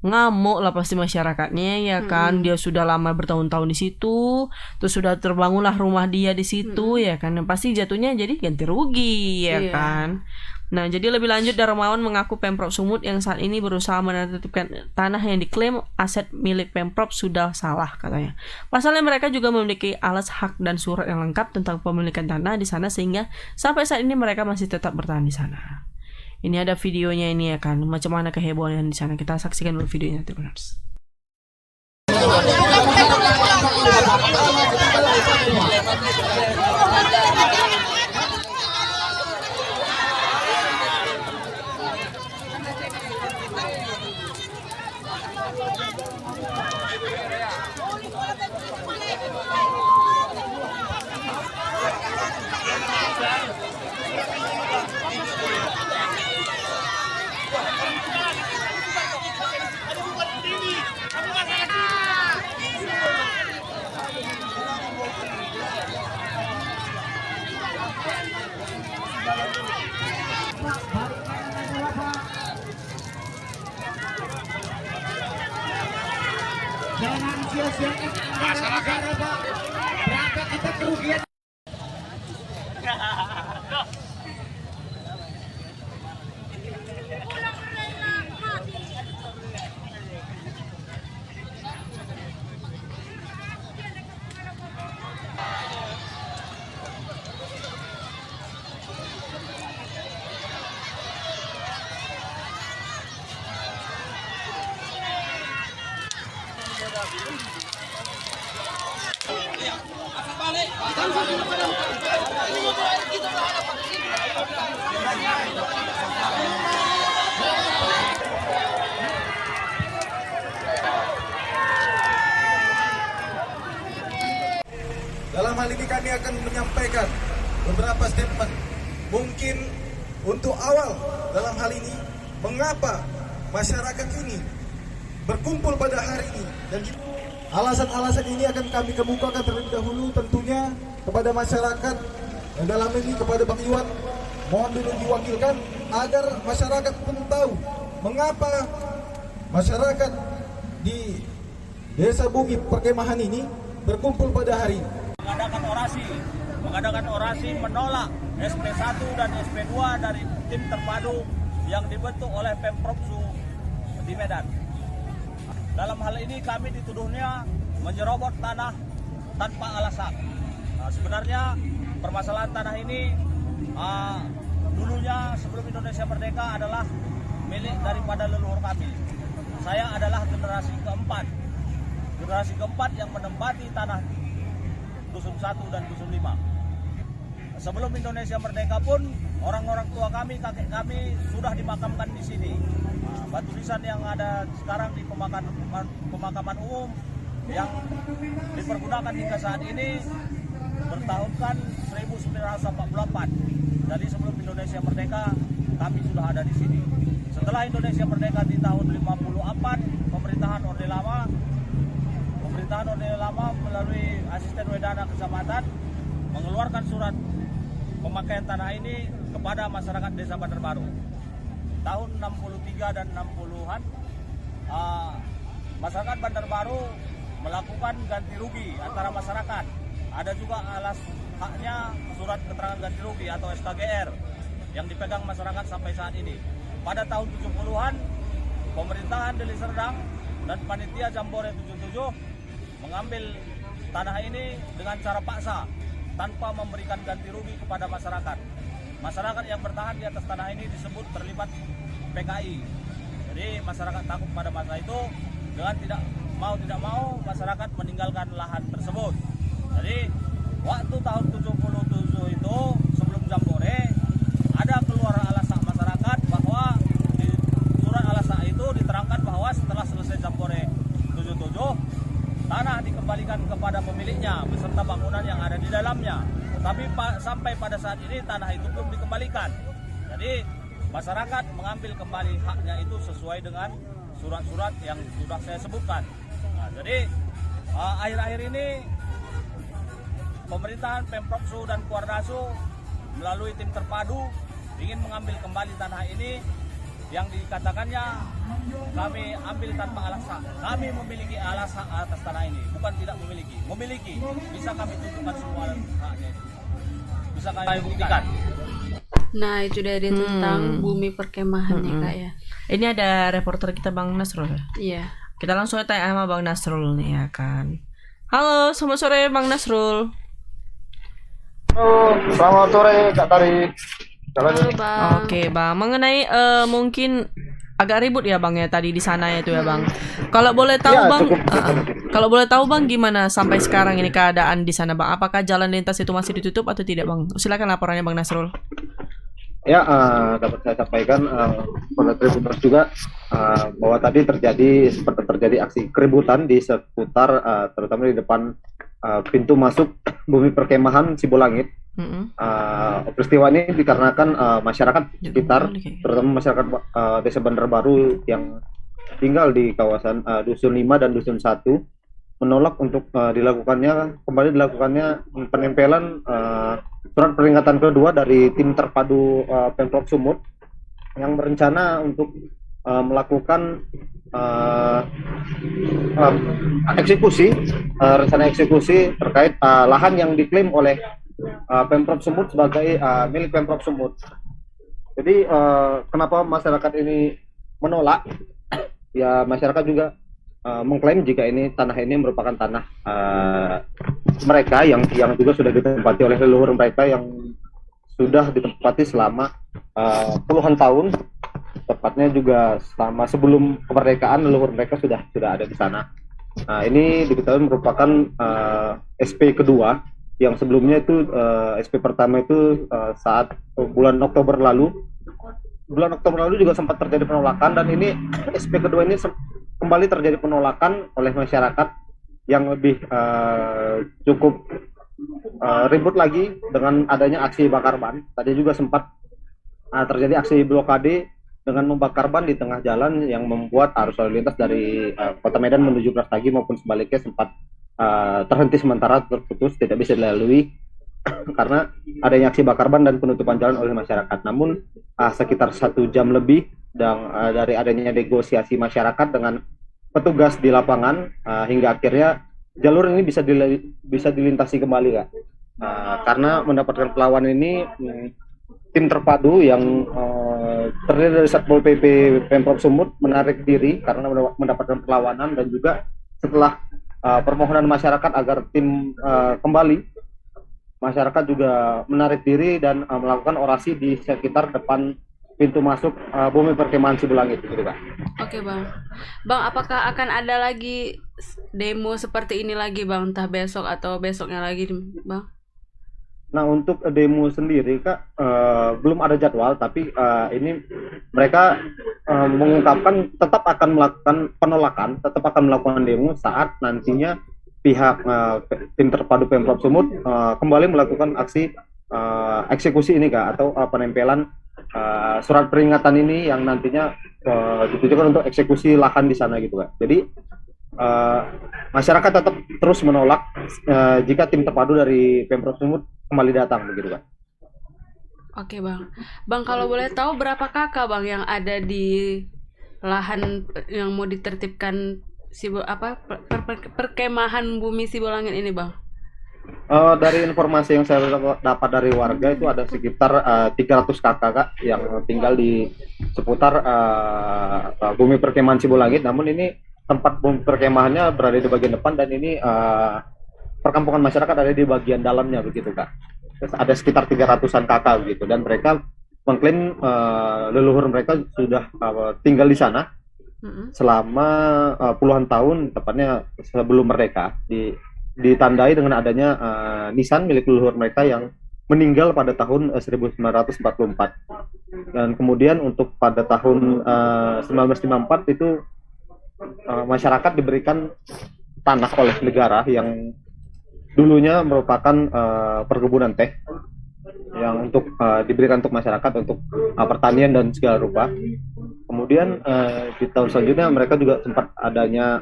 Ngamuk lah pasti masyarakatnya ya kan. Dia sudah lama bertahun-tahun di situ, terus sudah terbangunlah rumah dia di situ ya kan. Dan pasti jatuhnya jadi ganti rugi ya Iya. kan. Nah, jadi lebih lanjut, Darmawan mengaku Pemprov Sumut yang saat ini berusaha menetapkan tanah yang diklaim aset milik Pemprov sudah salah katanya. Pasalnya mereka juga memiliki alas hak dan surat yang lengkap tentang pemilikan tanah di sana, sehingga sampai saat ini mereka masih tetap bertahan di sana. Ini ada videonya ini ya kan, macam mana kehebohan yang di sana. Kita saksikan dulu videonya, Tribuners. Jangan sia-siakan masyarakat berapa kita kerugian. Dalam hal ini kami akan menyampaikan beberapa statement. Mungkin untuk awal dalam hal ini, mengapa masyarakat ini berkumpul pada hari ini, dan alasan-alasan ini akan kami kemukakan terlebih dahulu tentunya kepada masyarakat, dan dalam ini kepada Bang Iwan, mohon dulu diwakilkan agar masyarakat pun tahu mengapa masyarakat di Desa Bumi Perkemahan ini berkumpul pada hari ini. mengadakan orasi menolak SP1 dan SP2 dari tim terpadu yang dibentuk oleh Pemprov di Medan. Dalam hal ini kami dituduhnya menyerobot tanah tanpa alasan. Sebenarnya permasalahan tanah ini dulunya sebelum Indonesia merdeka adalah milik daripada leluhur kami. Saya adalah generasi keempat yang menempati tanah Dusun 1 dan Dusun 5. Sebelum Indonesia merdeka pun orang-orang tua kami, kakek kami sudah dimakamkan di sini. Batu nisan yang ada sekarang di pemakaman umum yang dipergunakan hingga saat ini bertahunkan 1948. Jadi sebelum Indonesia merdeka kami sudah ada di sini. Setelah Indonesia merdeka di tahun 54, pemerintahan Orde Lama melalui asisten Wedana Kecamatan mengeluarkan surat pemakaian tanah ini kepada masyarakat Desa Bandar Baru. Tahun 63 dan 60-an masyarakat Bandar Baru melakukan ganti rugi antara masyarakat. Ada juga alas haknya surat keterangan ganti rugi atau SKGR yang dipegang masyarakat sampai saat ini. Pada tahun 70-an, pemerintahan Deli Serdang dan panitia Jambore 77 mengambil tanah ini dengan cara paksa tanpa memberikan ganti rugi kepada masyarakat. Masyarakat yang bertahan di atas tanah ini disebut terlibat PKI. Jadi masyarakat takut pada masa itu, dengan tidak mau masyarakat meninggalkan lahan tersebut. Jadi waktu tahun 77 itu sebelum dalamnya. Tapi sampai pada saat ini tanah itu belum dikembalikan. Jadi masyarakat mengambil kembali haknya itu sesuai dengan surat-surat yang sudah saya sebutkan. Nah, jadi akhir-akhir ini pemerintahan Pemprov dan Kuardasu melalui tim terpadu ingin mengambil kembali tanah ini yang dikatakannya kami ambil tanpa alasan. Kami memiliki alasan atas tanah ini, bukan tidak memiliki. Bisa kami tunjukkan semua haknya itu. Bisa kami buktikan. Nah, itu dari tentang bumi perkemahan ya Kak ya. Ini ada reporter kita Bang Nasrul. Iya. Kita langsung tanya sama Bang Nasrul nih ya kan. Halo, selamat sore Bang Nasrul. Halo, selamat sore Kak Tari. Halo Bang. Oke Bang, mengenai mungkin agak ribut ya Bang ya tadi di sana itu ya Bang. Kalau boleh tahu Ya, Bang, cukup. kalau boleh tahu Bang gimana sampai sekarang ini keadaan di sana Bang? Apakah jalan lintas itu masih ditutup atau tidak Bang? Silakan laporannya Bang Nasrul. Ya, dapat saya sampaikan pada Tribuners juga bahwa tadi sempat terjadi aksi keributan di seputar terutama di depan pintu masuk bumi perkemahan Sibolangit. Peristiwa ini dikarenakan masyarakat sekitar, terutama masyarakat Desa Bandar Baru yang tinggal di kawasan Dusun 5 dan Dusun 1 menolak untuk kembali dilakukannya penempelan surat peringatan kedua dari tim terpadu Pemprov Sumut yang berencana untuk melakukan rencana eksekusi terkait lahan yang diklaim oleh Pemprov Sumut sebagai milik Pemprov Sumut. Jadi kenapa masyarakat ini menolak? Ya masyarakat juga mengklaim jika tanah ini merupakan tanah mereka yang juga sudah ditempati oleh leluhur mereka yang sudah ditempati selama puluhan tahun, tepatnya juga selama sebelum kemerdekaan leluhur mereka sudah ada di sana. Nah, ini diketahui merupakan SP kedua, yang sebelumnya itu SP pertama itu saat bulan Oktober lalu juga sempat terjadi penolakan, dan ini SP kedua ini kembali terjadi penolakan oleh masyarakat yang lebih cukup ribut lagi dengan adanya aksi bakar ban. Tadi juga sempat terjadi aksi blokade dengan membakar ban di tengah jalan yang membuat arus lalu lintas dari Kota Medan menuju Brastagi maupun sebaliknya sempat terhenti sementara, terputus, tidak bisa dilalui karena adanya aksi bakar ban dan penutupan jalan oleh masyarakat. Namun sekitar 1 jam lebih dari adanya negosiasi masyarakat dengan petugas di lapangan hingga akhirnya jalur ini bisa dilintasi kembali Kak. Karena mendapatkan perlawanan ini tim terpadu yang terdiri dari Satpol PP Pemprov Sumut menarik diri karena mendapatkan perlawanan, dan juga setelah permohonan masyarakat agar tim kembali, masyarakat juga menarik diri dan melakukan orasi di sekitar depan pintu masuk bumi perkemahan Sibolangit gitu Kak. Oke Bang. Bang, apakah akan ada lagi demo seperti ini lagi Bang, entah besok atau besoknya lagi Bang? Nah, untuk demo sendiri Kak belum ada jadwal, tapi ini mereka mengungkapkan tetap akan melakukan penolakan, tetap akan melakukan demo saat nantinya pihak tim terpadu Pemprov Sumut kembali melakukan aksi eksekusi ini Kak, atau penempelan surat peringatan ini yang nantinya ditujukan untuk eksekusi lahan di sana gitu Kak. Jadi masyarakat tetap terus menolak jika tim terpadu dari Pemprov Sumut kembali datang begitu Kak. Oke Bang. Bang, kalau boleh tahu berapa kakak Bang yang ada di lahan yang mau ditertibkan perkemahan bumi Sibolangit ini Bang? Dari informasi yang saya dapat dari warga itu ada sekitar 300 kakak Kak yang tinggal di seputar bumi perkemahan Sibolangit. Namun ini tempat bumi perkemahannya berada di bagian depan, dan ini perkampungan masyarakat ada di bagian dalamnya begitu Kak. Terus ada sekitar 300-an kakak gitu, dan mereka mengklaim leluhur mereka sudah tinggal di sana selama puluhan tahun, tepatnya sebelum mereka ditandai dengan adanya nisan milik leluhur mereka yang meninggal pada tahun 1944. Dan kemudian untuk pada tahun 1954 itu masyarakat diberikan tanah oleh negara yang dulunya merupakan perkebunan teh yang untuk diberikan untuk masyarakat untuk pertanian dan segala rupa. Kemudian di tahun selanjutnya mereka juga sempat adanya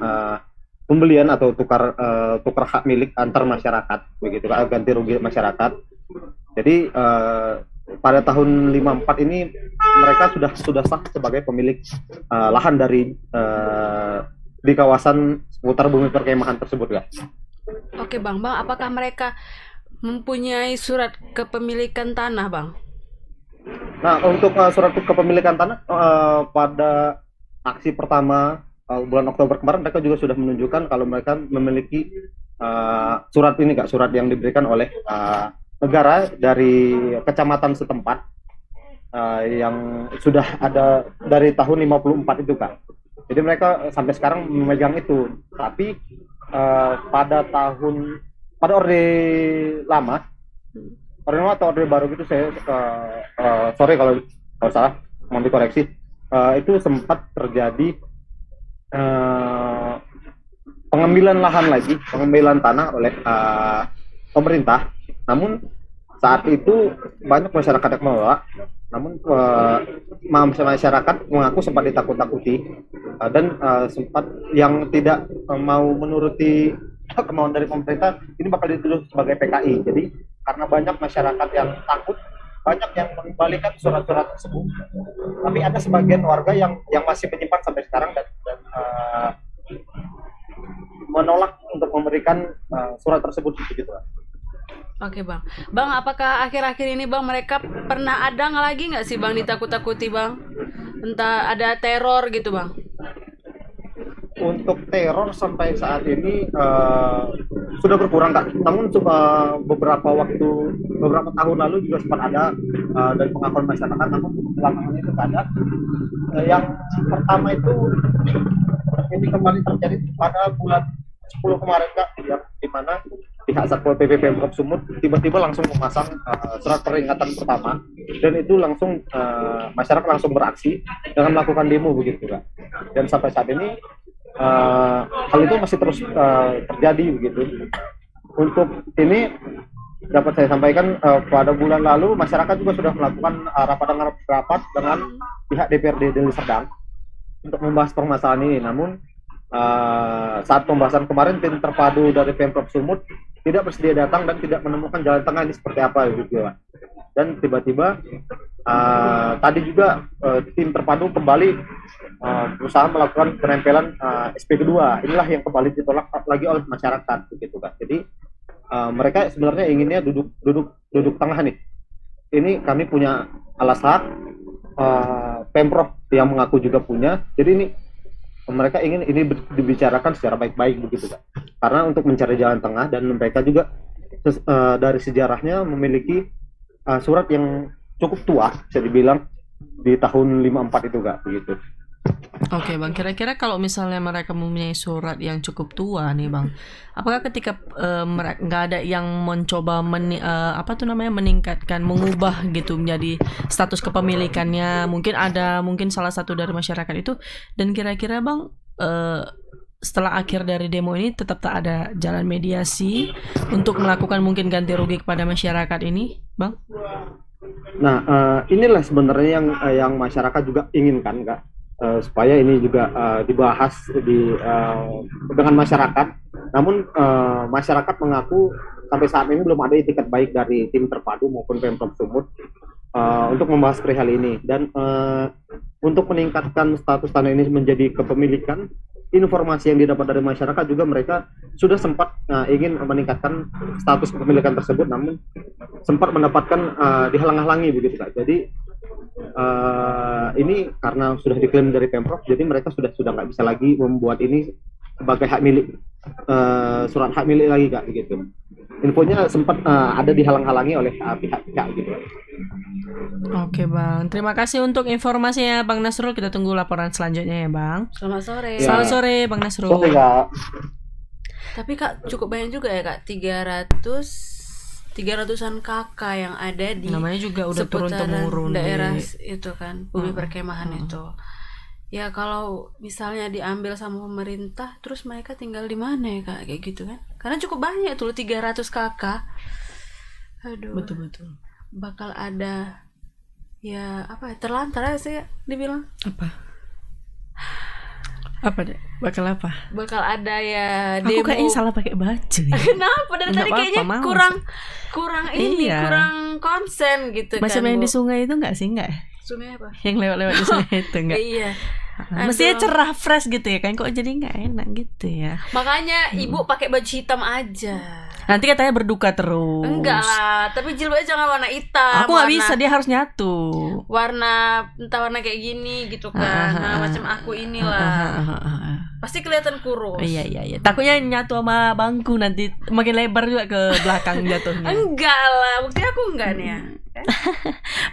pembelian atau tukar hak milik antar masyarakat, begitu kan, ganti rugi masyarakat. Jadi pada tahun 54 ini mereka sudah sah sebagai pemilik lahan dari di kawasan seputar bumi perkemahan tersebut, ya. Oke Bang, apakah mereka mempunyai surat kepemilikan tanah, Bang? Nah, untuk surat kepemilikan tanah pada aksi pertama bulan Oktober kemarin mereka juga sudah menunjukkan kalau mereka memiliki surat ini, Kak, surat yang diberikan oleh negara dari kecamatan setempat yang sudah ada dari tahun 54 itu, Kak. Jadi mereka sampai sekarang memegang itu. Tapi pada orde lama atau orde baru gitu, saya sorry kalau salah, mohon dikoreksi, itu sempat terjadi pengambilan tanah oleh pemerintah. Namun saat itu banyak masyarakat yang menolak. Namun masyarakat mengaku sempat ditakut-takuti dan sempat yang tidak mau menuruti kemauan dari pemerintah ini bakal dituduh sebagai PKI. Jadi karena banyak masyarakat yang takut, banyak yang mengembalikan surat-surat tersebut. Tapi ada sebagian warga yang masih menyimpan sampai sekarang dan menolak untuk memberikan surat tersebut, begitu. Oke Bang. Bang, apakah akhir-akhir ini Bang mereka pernah ada lagi nggak sih Bang ditakut-takuti Bang? Entah ada teror gitu Bang? Untuk teror sampai saat ini sudah berkurang, Kak. Namun beberapa tahun lalu juga sempat ada dari pengakuan masyarakat, namun belakangan itu tidak ada. Yang pertama itu ini kembali terjadi pada bulan 10 kemarin, Kak, yang di mana pihak Satpol PP Pemprov Sumut tiba-tiba langsung memasang surat peringatan pertama, dan itu langsung masyarakat langsung beraksi dengan melakukan demo, begitu, Kak. Dan sampai saat ini hal itu masih terus terjadi, begitu. Untuk ini dapat saya sampaikan pada bulan lalu masyarakat juga sudah melakukan rapat dengan pihak DPRD Deli Serdang untuk membahas permasalahan ini. Namun saat pembahasan kemarin, tim terpadu dari Pemprov Sumut tidak bersedia datang dan tidak menemukan jalan tengah ini seperti apa, gitu, Pak. Dan tiba-tiba tadi juga tim terpadu kembali berusaha melakukan penempelan SP kedua. Inilah yang kembali ditolak lagi oleh masyarakat, begitu, Pak. Jadi mereka sebenarnya inginnya duduk tengah nih. Ini kami punya alas hak, Pemprov yang mengaku juga punya. Jadi ini mereka ingin ini dibicarakan secara baik-baik, begitu, Pak. Karena untuk mencari jalan tengah, dan mereka juga dari sejarahnya memiliki surat yang cukup tua, bisa dibilang di tahun 54 itu, Kak, begitu. Oke Bang, kira-kira kalau misalnya mereka mempunyai surat yang cukup tua nih Bang, apakah ketika mereka nggak ada yang mencoba meningkatkan, mengubah gitu menjadi status kepemilikannya? Mungkin salah satu dari masyarakat itu. Dan kira-kira Bang, setelah akhir dari demo ini tetap tak ada jalan mediasi untuk melakukan mungkin ganti rugi kepada masyarakat ini, Bang? Nah, inilah sebenarnya yang masyarakat juga inginkan, Kak. Supaya ini juga dibahas dengan masyarakat. Namun masyarakat mengaku sampai saat ini belum ada itikat baik dari tim terpadu maupun Pemprov Sumut untuk membahas perihal ini. Dan untuk meningkatkan status tanah ini menjadi kepemilikan, informasi yang didapat dari masyarakat juga mereka sudah sempat ingin meningkatkan status kepemilikan tersebut, namun sempat mendapatkan dihalang-halangi, begitu, Kak. Jadi ini karena sudah diklaim dari Pemprov, jadi mereka sudah nggak bisa lagi membuat ini sebagai hak milik, surat hak milik lagi, Kak, begitu. Infonya sempat ada dihalang-halangi oleh pihak-pihak, gitu. Oke Bang, terima kasih untuk informasinya Bang Nasrul. Kita tunggu laporan selanjutnya ya Bang. Selamat sore. Selamat sore Bang Nasrul. Oke, Kak. Tapi Kak, cukup banyak juga ya Kak, 300-an kakak yang ada di namanya juga udah turun-temurun daerah itu kan, bumi perkemahan itu. Ya kalau misalnya diambil sama pemerintah, terus mereka tinggal di mana ya Kak? Kayak gitu kan? Karena cukup banyak tuh 300 kakak. Aduh. Betul. Bakal ada ya apa ya, terlantar ya sih dibilang. Apa deh? Bakal apa? Bakal ada ya Aku demo. kayaknya salah pakai baju ya. Kenapa dari Nggak tadi apa-apa, kayaknya males. kurang ini, Iya. kurang konsen gitu Macam kan. yang Bu. di sungai itu enggak sih? Enggak. Sungai apa? Yang lewat-lewat di sungai itu enggak. Iya. Mestinya Aduh. cerah fresh gitu ya kan, kok jadi nggak enak gitu ya. Makanya ibu pakai baju hitam aja. Nanti katanya berduka terus. Enggak lah, tapi jilbabnya jangan warna hitam. Aku nggak warna- bisa, dia harus nyatu. Warna entah warna kayak gini gitu kan. Nah, macam aku inilah. Pasti kelihatan kurus. Iya. Takutnya nyatu sama bangku nanti makin lebar juga ke belakang jatuhnya. Enggak lah, bukti aku enggak nih ya.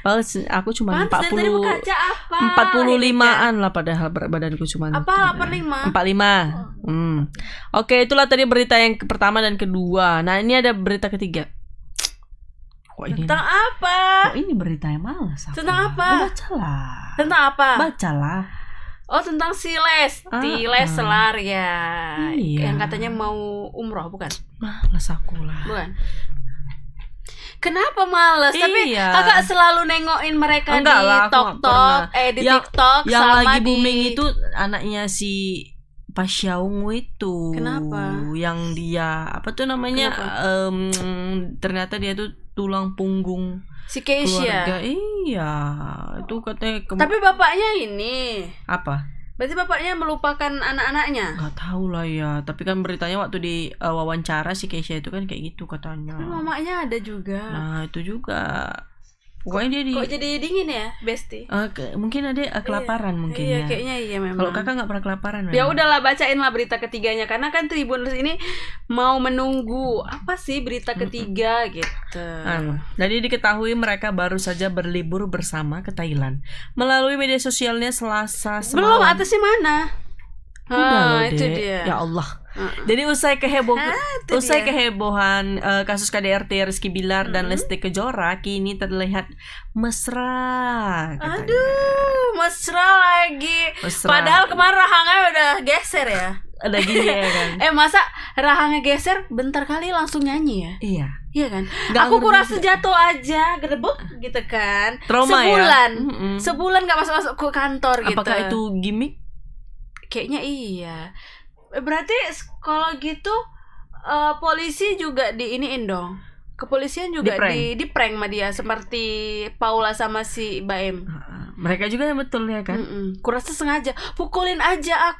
Padahal aku cuma Pantes dari tadi 40 buka kaca apa? 45-an lah padahal berat badanku cuma Apa 85? 45. Oke, itulah tadi berita yang pertama dan kedua. Nah, ini ada berita ketiga. Kok ini? Tentang apa? Kok ini berita yang malas aku? Tentang apa? Bacalah. Tentang apa? Bacalah. Oh, tentang si Lesti Ah. Leslar ya. Iya. Yang katanya mau umroh, bukan? Malas aku lah. Bukan. Kenapa males? Tapi Iya. kakak selalu nengokin mereka Enggak di lah, aku nggak TikTok, pernah. di Yang- TikTok Yang sama lagi di booming itu anaknya si Pasha Ungu itu. Kenapa? Yang dia apa tuh namanya? Ternyata dia tuh tulang punggung si keluarga. Keisha. Iya, itu katanya Tapi bapaknya ini, apa? berarti bapaknya melupakan anak-anaknya. Nggak tahu lah ya. Tapi kan beritanya waktu di wawancara si Keisha itu kan kayak gitu katanya. Tapi mamanya ada juga. Nah itu juga. Pokoknya dia di. Kok jadi dingin ya, Besti? Mungkin ada kelaparan mungkin Iya, ya. kayaknya iya memang. Kalau kakak nggak pernah kelaparan. Ya memang. udahlah, bacain lah berita ketiganya, karena kan Tribuners ini mau menunggu apa sih berita ketiga gitu. Jadi diketahui mereka baru saja berlibur bersama ke Thailand melalui media sosialnya Selasa semalam. Belum, atasnya mana? Udah loh, itu Dek. dia. Ya Allah. Jadi usai itu dia. kehebohan kasus KDRT Rizky Bilar dan Lesti Kejora kini terlihat mesra. katanya. Aduh, mesra lagi. Mesra. Padahal kemarin rahangnya udah geser ya. Ada gini ya kan. Masa rahangnya geser bentar kali langsung nyanyi ya? Iya. Iya kan? Nggak Aku ngerti kurasa juga. jatuh aja, gedebuk gitu kan. Trauma ya? Sebulan. Mm-mm. Sebulan gak masuk-masuk ke kantor gitu. Apakah itu gimmick? Kayaknya iya. Berarti kalau gitu polisi juga diiniin dong. Kepolisian juga di prank sama dia, seperti Paula sama si Baem. Mereka juga yang betul ya kan. Kurasa sengaja pukulin aja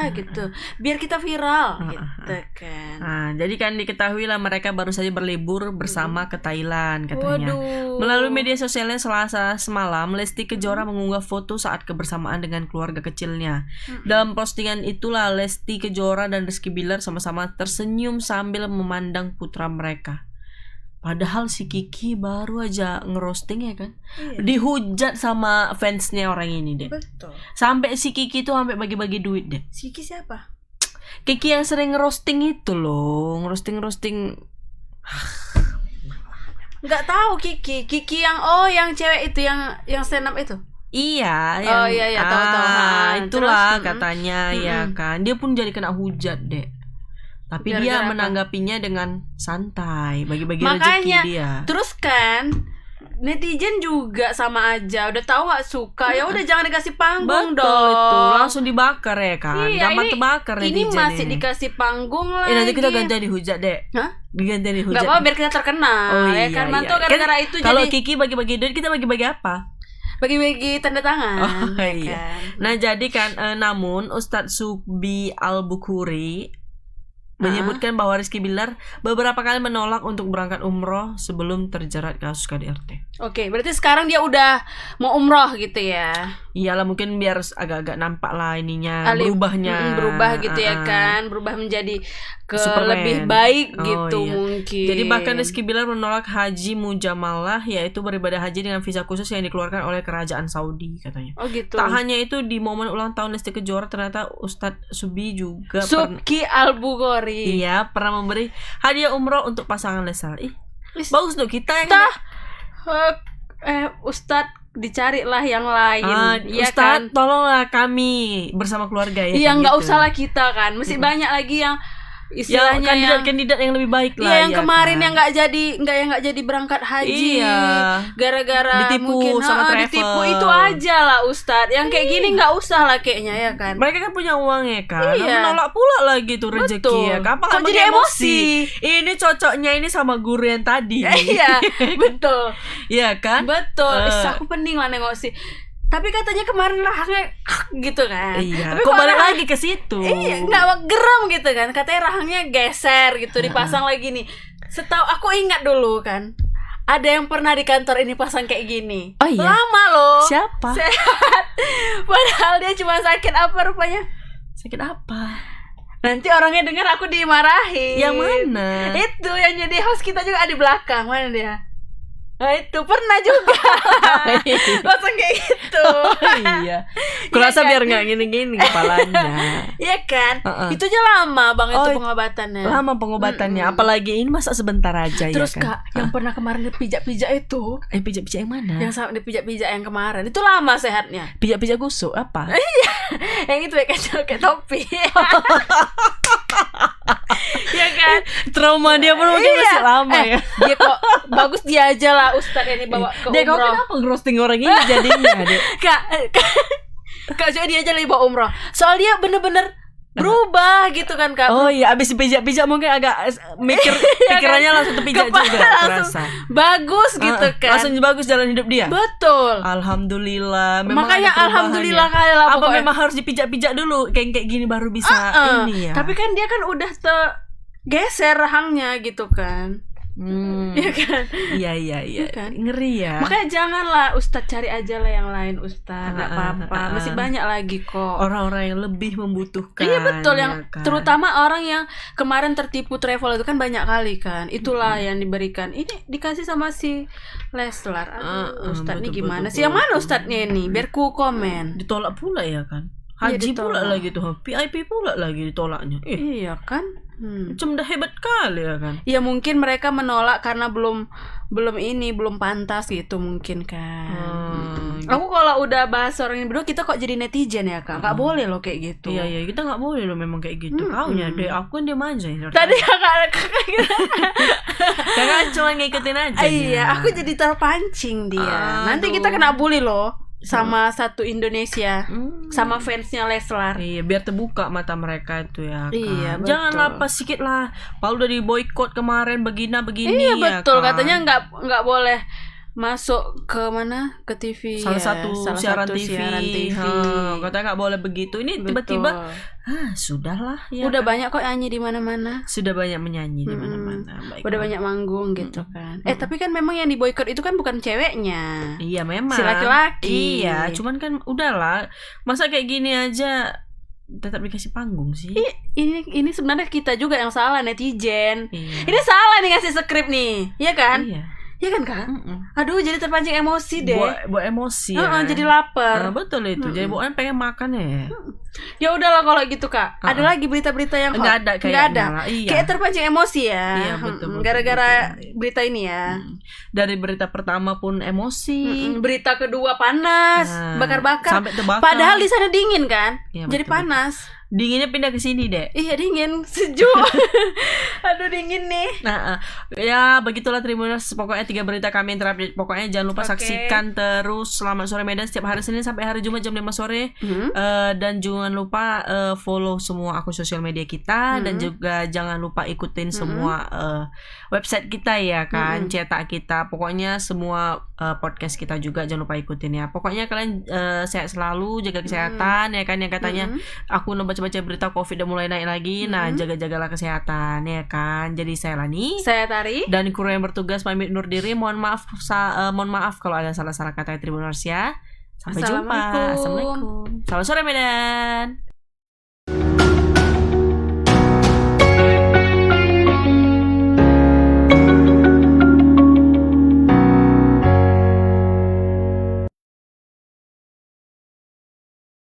gitu, biar kita viral gitu kan. Nah, jadi kan diketahui lah mereka baru saja berlibur bersama ke Thailand katanya. Waduh. Melalui media sosialnya Selasa semalam, Lesti Kejora mengunggah foto saat kebersamaan dengan keluarga kecilnya. Dalam postingan itulah Lesti Kejora dan Rizky Bilar sama-sama tersenyum sambil memandang putra mereka. Padahal si Kiki baru aja ngerosting ya kan. Iya. Dihujat sama fansnya orang ini deh. Betul. Sampai si Kiki tuh sampai bagi-bagi duit deh. Siki siapa? Kiki yang sering ngerosting itu loh, ngerosting. Nggak tahu Kiki yang cewek itu yang stand up itu. Iya, Oh, iya, tahu. Itulah Terus, katanya ya kan. Dia pun jadi kena hujat deh. Tapi Gara-gara dia apa? menanggapinya dengan santai, bagi-bagi Makanya, rezeki dia. Terus kan netizen juga sama aja, udah tahu nggak suka ya udah jangan dikasih panggung Betul dong. itu, langsung dibakar ya kan. Iya, Gampang ini- terbakar Ini netizen masih ini. dikasih panggung lagi. Nanti kita gantian dihujat deh. Hah? Gantian dihujat. Nggak apa-apa biar kita terkenal. Oh Ya iya, kan iya. mantu gara-gara Kan itu kalau jadi Kiki bagi-bagi duit, kita bagi-bagi apa? bagi-bagi tanda tangan. Oh ya iya. kan? Nah jadi kan namun Ustadz Subi Al-Bukhuri menyebutkan bahwa Rizky Bilar beberapa kali menolak untuk berangkat umroh sebelum terjerat kasus KDRT. Oke, berarti sekarang dia udah mau umroh gitu ya. Iyalah mungkin biar agak-agak nampak lah ininya, Alif- berubahnya. berubah gitu ya kan, berubah menjadi ke Superman. lebih baik Oh, gitu iya. mungkin. Jadi bahkan Rizky Bilar menolak haji mujamalah, yaitu beribadah haji dengan visa khusus yang dikeluarkan oleh kerajaan Saudi katanya. Oh gitu. Tak hanya itu, di momen ulang tahun Lesti Kejora ternyata Ustadz Subi juga Subki Al-Bukhari. pernah memberi hadiah umroh untuk pasangan Leslar. Ih, Is- bagus tuh kita yang Tah. Ustadz dicarilah yang lain. Iya Ustadz, kan? tolonglah kami bersama keluarga ya. Iya, kan nggak gitu. usah lah kita kan. Mesti banyak lagi yang Ya, istilahnya kandidat yang lebih baik lah. Iya, yang ya kemarin kan? yang nggak jadi berangkat haji. Iya. Gara-gara Ditipu mungkin sama travel. ditipu itu aja lah Ustadz. Yang kayak gini nggak usah lah kayaknya ya kan. Mereka kan punya uang ya kan. Iya. Menolak pula lagi tuh rezeki Betul. ya. Kapan Kok nggak jadi pakai emosi? Ini cocoknya ini sama guru yang tadi. Iya, betul. Iya kan? Betul. Eh. Aku pening lah nengok sih. Tapi katanya kemarin rahangnya gitu kan. Iya. Tapi Kok balik rahang- lagi ke situ? Iya, nggak geram gitu kan. Katanya rahangnya geser gitu, dipasang lagi nih. Setahu aku ingat dulu kan. Ada yang pernah di kantor ini pasang kayak gini. Oh iya? Lama loh. Siapa? Sehat. Padahal dia cuma sakit apa rupanya? Sakit apa? Nanti orangnya dengar aku dimarahin. Yang mana? Itu yang jadi host kita juga ada di belakang. Mana dia? Nah itu pernah juga. Langsung kayak gitu. Iya. Kurasa kan? biar nggak gini-gini kepalanya. Iya kan? Uh-uh. Itu aja lama bang itu Oh, pengobatannya. Lama pengobatannya. Apalagi ini masa sebentar aja Terus ya kan. kak, yang pernah kemarin dipijak-pijak itu, Pijak-pijak yang mana? yang sama dipijak-pijak yang kemarin, itu lama sehatnya. Pijak-pijak gusuk apa? Yang itu kayak topi. Iya kan? Trauma dia pun mungkin Iya. masih lama ya. Dia kok bagus dia aja lah Ustadz ini bawa ke Dia kok umroh. kenapa ngerosting orang ini jadinya Dek? Kak coba dia aja lagi bawa umroh. Soal dia bener-bener berubah gitu kan kak. Oh iya, abis dipijak-pijak mungkin agak mikir pikirannya langsung terpijak Kepala juga langsung terasa. bagus gitu kan. Langsung bagus jalan hidup dia. Betul. Alhamdulillah. Memang Makanya ada perubahan alhamdulillah ya. kali lah Apa pokoknya. memang harus dipijak-pijak dulu kayak gini baru bisa ini ya. Tapi kan dia kan udah geser rahangnya gitu kan. Iya kan? Iya. Iya kan? Ngeri ya. Makanya janganlah Ustadz, cari aja lah yang lain Ustadz. Nggak apa-apa. Masih banyak lagi kok. Orang-orang yang lebih membutuhkan. Iya betul, ya yang kan? terutama orang yang kemarin tertipu travel itu kan banyak kali kan. Itulah yang diberikan. Ini dikasih sama si Leslar. Aduh, Ustadz ini betul, gimana betul, sih? Yang mana betul. Ustadznya ini? Biar ku komen. Ditolak pula ya kan. Iya, Haji pula ditolak. lagi tuh. VIP pula lagi ditolaknya. Iya kan? Macam dah hebat kali ya kan. Ya mungkin mereka menolak karena belum pantas gitu mungkin kan. Aku kalau udah bahas orang ini berdua, kita kok jadi netizen ya kak? Nggak boleh loh kayak gitu. Iya, kita nggak boleh loh memang kayak gitu. Kaunya deh, aku kan dia manja. Tadi kakak Kakak cuma ngikutin aja. iya, aku jadi terpancing dia. Nanti kita kena bully loh sama satu Indonesia, sama fansnya Leslar. Iya, biar terbuka mata mereka itu ya kan. Iya, betul. Jangan lapas sikit lah. Paul udah di boykot kemarin begini Iya ya betul, kan? katanya nggak boleh masuk ke mana, ke TV salah satu siaran TV. Katanya nggak boleh begitu. Ini tiba-tiba sudahlah ya. Udah kan? banyak kok nyanyi di mana-mana. Sudah banyak menyanyi di mana-mana. Udah Baiklah. banyak manggung gitu kan. Tapi kan memang yang diboykot itu kan bukan ceweknya. Iya memang. Si laki-laki. Iya, cuman kan udahlah. Masa kayak gini aja tetap dikasih panggung sih. Ini sebenarnya kita juga yang salah, netizen. Iya. Ini salah nih ngasih skrip nih. Iya kan? Iya. Iya kan kak? Aduh jadi terpancing emosi deh. Buat emosi ya. Jadi lapar. Betul itu. Jadi bukan pengen makan ya. Ya udahlah kalau gitu kak. Ada lagi berita-berita yang hot? Nggak ada kayaknya Nggak ada. lah, iya. Kayak terpancing emosi ya. Iya, betul, Gara-gara berita ini ya. Dari berita pertama pun emosi. Berita kedua panas, bakar-bakar. Sampai terbakar. Padahal di sana dingin kan? Iya, Jadi betul, panas. Dinginnya pindah ke sini deh. Iya dingin, sejuk. Aduh dingin nih. Nah, ya begitulah Tribuners. Pokoknya 3 berita kami yang terupdate. Pokoknya jangan lupa saksikan terus Selamat Sore Medan setiap hari Senin sampai hari Jumat jam 5 sore. Dan jangan lupa follow semua akun sosial media kita dan juga jangan lupa ikutin semua website kita ya kan, cetak kita. Pokoknya semua podcast kita juga jangan lupa ikutin ya. Pokoknya kalian sehat selalu, jaga kesehatan ya kan, yang katanya aku baca-baca berita Covid udah mulai naik lagi. Nah, jaga-jagalah kesehatan ya kan. Jadi saya Lani, saya Tari, dan kru yang bertugas pamit undur diri. Mohon maaf kalau ada salah-salah kata Tribuners ya. Sampai jumpa. Assalamualaikum. Assalamualaikum. Selamat sore Medan.